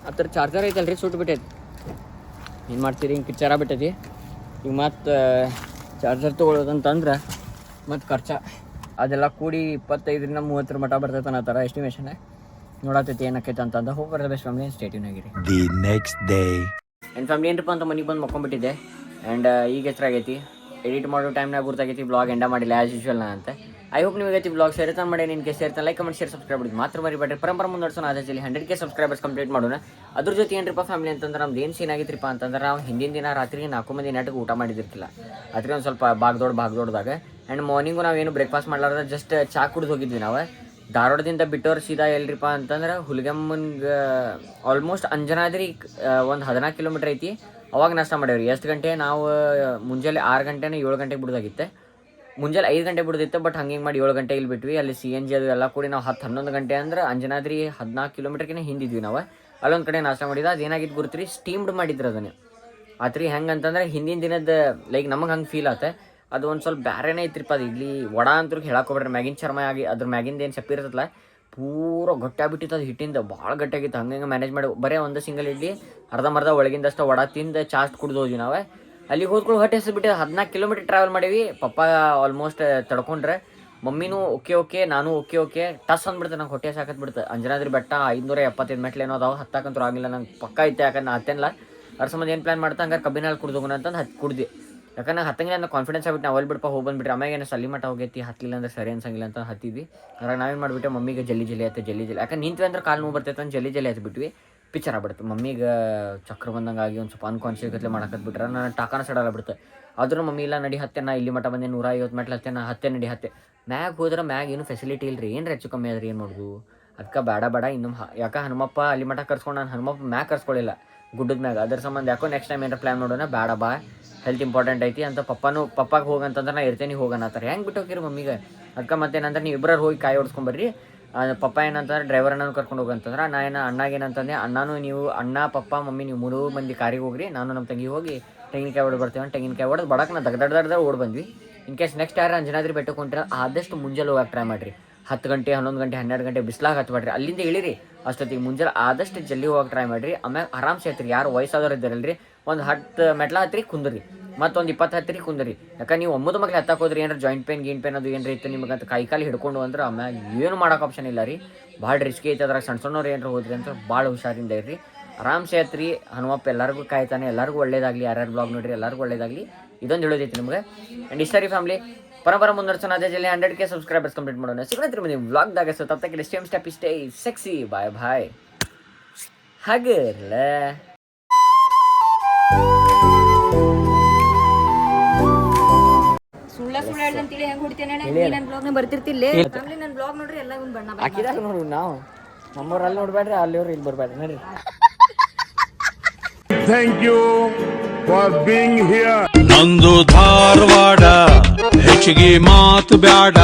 ಅದ್ರ ಚಾರ್ಜರ್ ಐತಲ್ರಿ ಸುಟ್ಟು ಬಿಟ್ಟೈತಿ. ಏನು ಮಾಡ್ತೀರಿ ಹಿಂಗೆ ಪಿಕ್ಚರ ಬಿಟ್ಟೈತಿ. ಈಗ ಮತ್ತು ಚಾರ್ಜರ್ ತೊಗೊಳ್ಳೋದಂತಂದ್ರೆ ಮತ್ತು ಖರ್ಚ ಅದೆಲ್ಲ ಕೂಡಿ 25-30 ಮಟ್ಟ ಬರ್ತೈತೆ ಅನ್ನೋ ಥರ ಎಸ್ಟಿಮೇಷನ್ ನೋಡತ್ತೈತಿ ಏನಕ್ಕೈತೆ ಅಂತಂದು ಹೋಗಿ ಬರೋದು ಬೆಸ್ಟ್ ಫ್ಯಾಮಿಲಿ. ಸ್ಟೇಟ್ಯೂನ್ ಆಗಿರಿ. The next day. ನನ್ನ ಫ್ಯಾಮಿಲಿ ಏನಪ್ಪ ಅಂತ ಮನೆಗೆ ಬಂದು ಮಕ್ಕೊಂಡ್ಬಿಟ್ಟಿದ್ದೆ. ಆ್ಯಂಡ್ ಈಗ ಹೆಸರಾಗೈತಿ ಎಡಿಟ್ ಮಾಡೋ ಟೈಮ್ನಾಗ ಗುರ್ತಾಗೈತಿ ಬ್ಲಾಗ್ ಎಂಡ ಮಾಡಿಲ್ಲ ಆ್ಯಸ್ ಯೂಶ್ವಲ್ ನಾ ಅಂತ. ಐ ಹೋಪ್ ನಿಮಗೈತಿ ಬ್ಲಾಗ್ ಸೇರ್ತಾನೆ ಮಾಡಿ. ನಿನ್ಗೆ ಸೇರ್ತಾನೆ ಲೈಕ್ ಕಮೆಂಟ್ ಶೇರ್ ಸಬ್ಸ್ಕ್ರೈಬ್ ಮಾಡಿ ಮಾತ್ರ ಮರಿಬೇಡ್ರಿ. ಪರಂಪರೆ ಮುಂದುವರ್ಸೋಣ. ಅದಾಚಲ್ಲಿ 100K ಸಬ್ಸ್ಕ್ರೈಬರ್ಸ್ ಕಂಪ್ಲೀಟ್ ಮಾಡೋಣ. ಅದ್ರ ಜೊತೆ ಏನ್ರಿಪ್ಪ ಫ್ಯಾಮಿಲಿ ಅಂತಂದ್ರೆ ನಮ್ದು ಏನು ಸೀನ್ ಆಗಿತ್ರಿಪ್ಪ ಅಂತಂದ್ರೆ ನಾವು ಹಿಂದಿನ ದಿನ ರಾತ್ರಿ 4 ಮಂದಿ ನೆಟ್ಟಿಗೆ ಊಟ ಮಾಡಿದಿರ್ಕಿಲ್ಲ. ರಾತ್ರಿ ಒಂದು ಸ್ವಲ್ಪ ಭಾಗದೊಡ್ದಾಗ. ಆ್ಯಂಡ್ ಮಾರ್ನಿಂಗು ನಾವೇನು ಬ್ರೇಕ್ಫಾಸ್ಟ್ ಮಾಡ್ಲಾರ್ದ ಜಸ್ಟ್ ಚಾ ಕುಡಿದು ಹೋಗಿದ್ವಿ ನಾವು. ಧಾರವಾಡದಿಂದ ಬಿಟ್ಟವ್ರು ಸೀದಾ ಎಲ್ರಿಪ್ಪ ಅಂತಂದ್ರೆ ಹುಲಿಗೆಮ್ಮನ್ಗೆ ಆಲ್ಮೋಸ್ಟ್ ಅಂಜನಾದ್ರಿ ಒಂದು 14 ಕಿಲೋಮೀಟ್ರ್ ಐತಿ. ಅವಾಗ ನಾಷ್ಟ ಮಾಡೇವ್ರಿ. ಎಷ್ಟು ಗಂಟೆ ನಾವು ಮುಂಜಾನೆ 6 ಗಂಟೆನ 7 ಗಂಟೆಗೆ ಬಿಡೋದಾಗಿತ್ತೆ. ಮುಂಜಾನೆ 5 ಗಂಟೆ ಬಿಡೋದಿತ್ತು. ಬಟ್ ಹಂಗೆ ಮಾಡಿ 7 ಗಂಟೆಗೆ ಇಲ್ಲಿ ಬಿಟ್ವಿ. ಅಲ್ಲಿ ಸಿ ಎನ್ ಜಿ ಅದು ಎಲ್ಲ ಕೂಡಿ ನಾವು 10-11 ಗಂಟೆ ಅಂದ್ರೆ ಅಂಜನಾದ್ರಿ 14 ಕಿಲೋಮೀಟ್ರ್ಕಿಂತ ಹಿಂದಿದ್ವಿ ನಾವು. ಅಲ್ಲೊಂದು ಕಡೆ ನಾಷ್ಟ ಮಾಡಿದ. ಅದು ಏನಾಗಿದ್ದು ಗುರುತ್ರಿ ಸ್ಟೀಮ್ಡ್ ಮಾಡಿದ್ರು ಅದನ್ನು. ಆತ್ರಿ ಹೆಂಗೆ ಅಂತಂದ್ರೆ ಹಿಂದಿನ ದಿನದ ಲೈಕ್ ನಮಗೆ ಹಂಗೆ ಫೀಲ್ ಆತ. ಅದು ಒಂದು ಸ್ವಲ್ಪ ಬೇರೆನೇ ಐತ್ರಿಪ್ಪ. ಅದು ಇಲ್ಲಿ ವಡ ಅಂತೂ ಹೇಳಕ್ಕೆ ಹೋಗ್ಬೇಡ್ರಿ. ಮ್ಯಾಗಿನ ಚರ್ಮ ಆಗಿ ಅದ್ರ ಮ್ಯಾಗಿಂದ ಏನು ಚಪ್ಪಿ ಇರ್ತಲ್ಲ ಪೂರ ಗಟ್ಟಿಯಾಗ್ಬಿಟ್ಟಿತ್ತು ಅದು ಹಿಟ್ಟಿಂದ ಭಾಳ ಗಟ್ಟಿಯಾಗಿತ್ತು. ಹಂಗೆ ಮ್ಯಾನೇಜ್ ಮಾಡಿ ಬರೀ ಒಂದು ಸಿಂಗಲ್ ಇಡ್ಲಿ ಅರ್ಧಂಬರ್ಧ ಒಳಗಿಂದಷ್ಟು ವಡ ತಿಂದು ಚಾಸ್ಟ್ ಕುಡ್ದು ಹೋದ್ವಿ ನಾವೇ. ಅಲ್ಲಿಗೆ ಹೋದ್ಕೊಂಡು ಹೊಟ್ಟೆ ಹೆಸರು 14 ಕಿಲೋಮೀಟ್ರ್ ಟ್ರಾವೆಲ್ ಮಾಡೀವಿ. ಪಪ್ಪ ಆಲ್ಮೋಸ್ಟ್ ತಡ್ಕೊಂಡ್ರೆ, ಮಮ್ಮಿನೂ ಓಕೆ, ನಾನು ಓಕೆ ಟಸ್ ಅಂದ್ಬಿಡ್ತೆ. ನಂಗೆ ಹೊಟ್ಟೆ ಸಾಕತ್ ಬಿಡ್ತೆ. ಅಂಜನಾದ್ರಿ ಬೆಟ್ಟ 575 ಮೆಟ್ಲು ಏನೋ ಅದಾವೆ, ಹತ್ತಕ್ಕಂತೂ ಆಗಿಲ್ಲ ನಂಗೆ ಪಕ್ಕ ಐತೆ. ಯಾಕಂದ್ರೆ ನಾ ಹತ್ತೇನಿಲ್ಲ. ಅದ್ರ ಸಂಬಂಧ ಏನು ಪ್ಲಾನ್ ಮಾಡ್ತಾ ಹಂಗಾರೆ ಕಬ್ಬಿನ ಹಾಲು ಕುಡ್ದೋಗೋಣ ಅಂತಂದು ಕುಡ್ದು. ಯಾಕಂದ್ರೆ ಹತ್ತಂಗಿಲ್ಲ ಅನ್ನೋ ಕಾನ್ಫಿಡೆನ್ಸ್ ಆಗ್ಬಿಟ್ಟು ನಾವು ಅಲ್ಲಿ ಬಿಡಪ್ಪ ಹೋಗಿ ಬಂದುಬಿಟ್ರೆ. ಆಮೇಲೆ ಏನು ಸಲಿ ಮಟ್ಟ ಹೋಗೈತಿ, ಹತ್ತಲಿಲ್ಲ ಅಂದ್ರೆ ಸರಿ ಅನ್ಸಂಗಿಲ್ಲ ಅಂತ ಹತ್ತಿದ್ವಿ. ಅದ್ರಾಗ ನಾವೇನು ಮಾಡಿಬಿಟ್ಟೆ, ಮಮ್ಮಿಗೆ ಜಲ್ಲಿ ಯಾಕಂದ್ರೆ ನಿಂತ್ವಿ ಅಂದ್ರೆ ಕಾಲು ನೋವು ಬರ್ತೈತೆ ಅಂತ ಜಲ್ಲಿ ಹತ್ಬಿಟ್ವಿ. ಪಿಕ್ಚರ್ ಆಗ್ಬಿಡ್ತು. ಮಮ್ಮಿಗೆ ಚಕ್ರ ಬಂದಂಗೆ ಆಗಿ ಒಂದು ಸ್ವಲ್ಪ ಅನ್ಕಾನ್ಷಿಯಸ್ ಗತ್ಲೆ ಮಾಡಕತ್ಬಿಟ್ರೆ ನಾನು ಟಾಕಾನ ಸಡಲ್ಲ ಬಿಡುತ್ತೆ. ಆದ್ರೂ ಮಮ್ಮಿ ಇಲ್ಲ ನಡಿ ಹತ್ತೆ, ನಾ ಇಲ್ಲಿ ಮಟ್ಟ ಬಂದೆ 150 ಮೆಟ್ಲು ಹತ್ತೆ ನಡಿ ಹತ್ತೆ. ಮ್ಯಾಗ ಹೋದ್ರೆ ಮ್ಯಾಗ ಏನು ಫೆಸಿಲಿಟಿ ಇಲ್ಲ ರೀ, ಏನು ಹೆಚ್ಚು ಕಮ್ಮಿ ಆದ್ರೆ ಏನು ಮಾಡೋದು. ಅದಕ್ಕೆ ಬೇಡ ಇನ್ನೊಮ್ಮೆ ಯಾಕೆ ಹನುಮಪ್ಪ ಅಲ್ಲಿ ಮಟ್ಟ ಕರ್ಸ್ಕೊಂಡು ನಾನು ಹನುಮಪ್ಪ ಮ್ಯಾಗ ಕರ್ಸ್ಕೊಳ್ಳಿಲ್ಲ ಗುಡ್ಡದ ಮ್ಯಾಗ. ಅದ್ರ ಸಂಬಂಧ ಯಾಕೋ ನೆಕ್ಸ್ಟ್ ಟೈಮ್ ಏನಾರ ಪ್ಲ್ಯಾನ್ ಮಾಡೋಣ, ಬೇಡ ಬಾ ಹೆಲ್ತ್ ಇಂಪಾರ್ಟೆಂಟ್ ಐತಿ ಅಂತ ಪಪ್ಪಾಗೆ ಹೋಗಂತಂದ್ರೆ ನಾ ಇರ್ತೇನೆ ಹೋಗೋಣ ಅಂತಾರೆ. ಹೆಂಗೆ ಬಿಟ್ಟು ಹೋಗಿರಿ ಮಮ್ಮಿಗೆ. ಅದಕ್ಕೆ ಮತ್ತೇನಂದ್ರೆ ನೀವು ಇಬ್ಬರು ಹೋಗಿ ಕಾಯಿ ಹೊಡ್ಸ್ಕೊಂಬರ್ರಿ. ಪಪ್ಪ ಏನಂತಂದ್ರೆ ಡ್ರೈವರ್ ಅಣ್ಣನ ಕರ್ಕೊಂಡು ಹೋಗಂತಂದ್ರೆ, ನಾ ಅಣ್ಣಾಗೇನಂತಂದೆ, ಅಣ್ಣನೂ ನೀವು ಅಣ್ಣ ಪಪ್ಪ ಮಮ್ಮಿ ನೀವು 3 ಮಂದಿ ಕಾರಿಗೆ ಹೋಗ್ರಿ, ನಾನು ನಮ್ಮ ತಂಗಿ ಹೋಗಿ ತೆಂಗಿನಕಾಯಿ ಹೊಡೆದು ಬರ್ತೇವೆ. ತೆಂಗಿನಕಾಯಿ ಹೊಡೆದು ಬಡಕ್ಕೆ ನಾ ದಡ್ಡ ಓಡಿ ಬಂದ್ವಿ. ಇನ್ ಕೇಸ್ ನೆಕ್ಸ್ಟ್ ಯಾರು ಅಂಜನಾದ್ರಿ ಬೆಟ್ಟಕ್ಕೆ ಹೊಂಟ್ರೆ ಆದಷ್ಟು ಮುಂಜಾನೆ ಹೋಗಕ್ಕೆ ಟ್ರೈ ಮಾಡಿರಿ. 10 ಗಂಟೆ 11 ಗಂಟೆ 12 ಗಂಟೆ ಬಿಸ್ಲಾಗ ಹತ್ಬೇಡ್ರಿ. ಅಲ್ಲಿಂದ ಇಳಿರಿ ಅಷ್ಟೊತ್ತಿಗೆ ಮುಂಜಾನೆ ಆದಷ್ಟು ಜಲ್ದಿ ಹೋಗಕ್ಕೆ ಟ್ರೈ ಮಾಡಿರಿ. ಆಮೇಲೆ ಆರಾಮ್ಸೆ ಹತ್ತಿರಿ. ಯಾರು ವಯಸ್ಸಾದವ್ರು ಇದ್ದಾರಲ್ರಿ, ಒಂದು 10 ಮೆಟ್ಲ ಹತ್ತಿರಿ ಕುಂದ್ರಿ, ಮತ್ತೊಂದು 20 ಹತ್ತಿರಿ ಕುಂದ್ರಿ. ಯಾಕಂದ್ರೆ ನೀವು 9 ಮಕ್ಳು ಹತ್ತಕ್ಕೆ ಹೋದ್ರಿ ಏನಾರು ಜಾಯಿಂಟ್ ಪೇನ್ ಅದು ಏನಾರ ಇತ್ತು ನಿಮಗೆ ಅಂತ ಕೈಕಾಲು ಹಿಡ್ಕೊಂಡು ಅಂದ್ರೆ ಆಮ್ಯಾಗ ಏನು ಮಾಡೋಕೆ ಆಪ್ಷನ್ ಇಲ್ಲ ರೀ. ಭಾಳ ರಿಸ್ಕಿ ಐತೆ. ಅದ್ರಾಗ ಸಣ್ಣವ್ರು ಏನಾರು ಹೋದ್ರಿ ಅಂತ ಭಾಳ ಹುಷಾರಿಂದ ಇರ್ರಿ. ಆರಾಮ್ಸೆ ಹತ್ತಿರಿ. ಹನುಮಪ್ಪ ಎಲ್ಲರಿಗೂ ಕಾಯ್ತಾನೆ. ಎಲ್ಲರಿಗೂ ಒಳ್ಳೇದಾಗಲಿ. ಯಾರ್ಯಾರು ಬ್ಲಾಗ್ ನೋಡ್ರಿ ಎಲ್ಲರಿಗೂ ಒಳ್ಳೇದಾಗಲಿ. ಇದೊಂದು ಹೇಳೋದೈತಿ ನಿಮಗೆ. ಆ್ಯಂಡ್ ಇಷ್ಟರಿ ಫ್ಯಾಮಿಲಿ, ಪರಬರ ಮುಂದುವರ್ಸೋಣ. ಅದೇ ಜಲ್ಲಿ 100K ಸಬ್ಸ್ಕ್ರೈಬರ್ಸ್ ಕಂಪ್ಲೀಟ್ ಮಾಡೋಣ. ಸಿಗೋಣ ನಿಮ್ಮ ವ್ಲಾಗ್ದಾಗ. ಸೊ ತಪ್ಪಕ್ಕೆ ಸ್ಟೆಪ್ ಇಷ್ಟೇ ಸೆಕ್ಸಿ. ಬಾಯ್ ಹಾಗಿರಲ್ಲ. ಸುಳ್ಳ ಹೇಳ್ದಂತೇಳಿ ಹೆಂಗ್ ಹೊಡಿತೇನೆ ನನ್ನ ಬ್ಲಾಗ್ನ ಬರ್ತಿರ್ತಿಲ್ಲ. ಫ್ಯಾಮಿಲಿ ನನ್ನ ಬ್ಲಾಗ್ ನೋಡ್ರಿ ಎಲ್ಲ ಒಂದು ಬಣ್ಣ ಹಾಕಿದಾಗ ನೋಡ್ರಿ. ನಾವು ನಮ್ಮವ್ರು ಅಲ್ಲಿ ನೋಡ್ಬೇಡ್ರಿ, ಅಲ್ಲಿವ್ರು ಇಲ್ಲಿ ಬರ್ಬೇಡ್ರಿ ನೋಡ್ರಿ. Thank you for being here. ನಂದು ಧಾರವಾಡ ಹೆಚ್ಚಿಗೆ ಮಾತು ಬ್ಯಾಡ.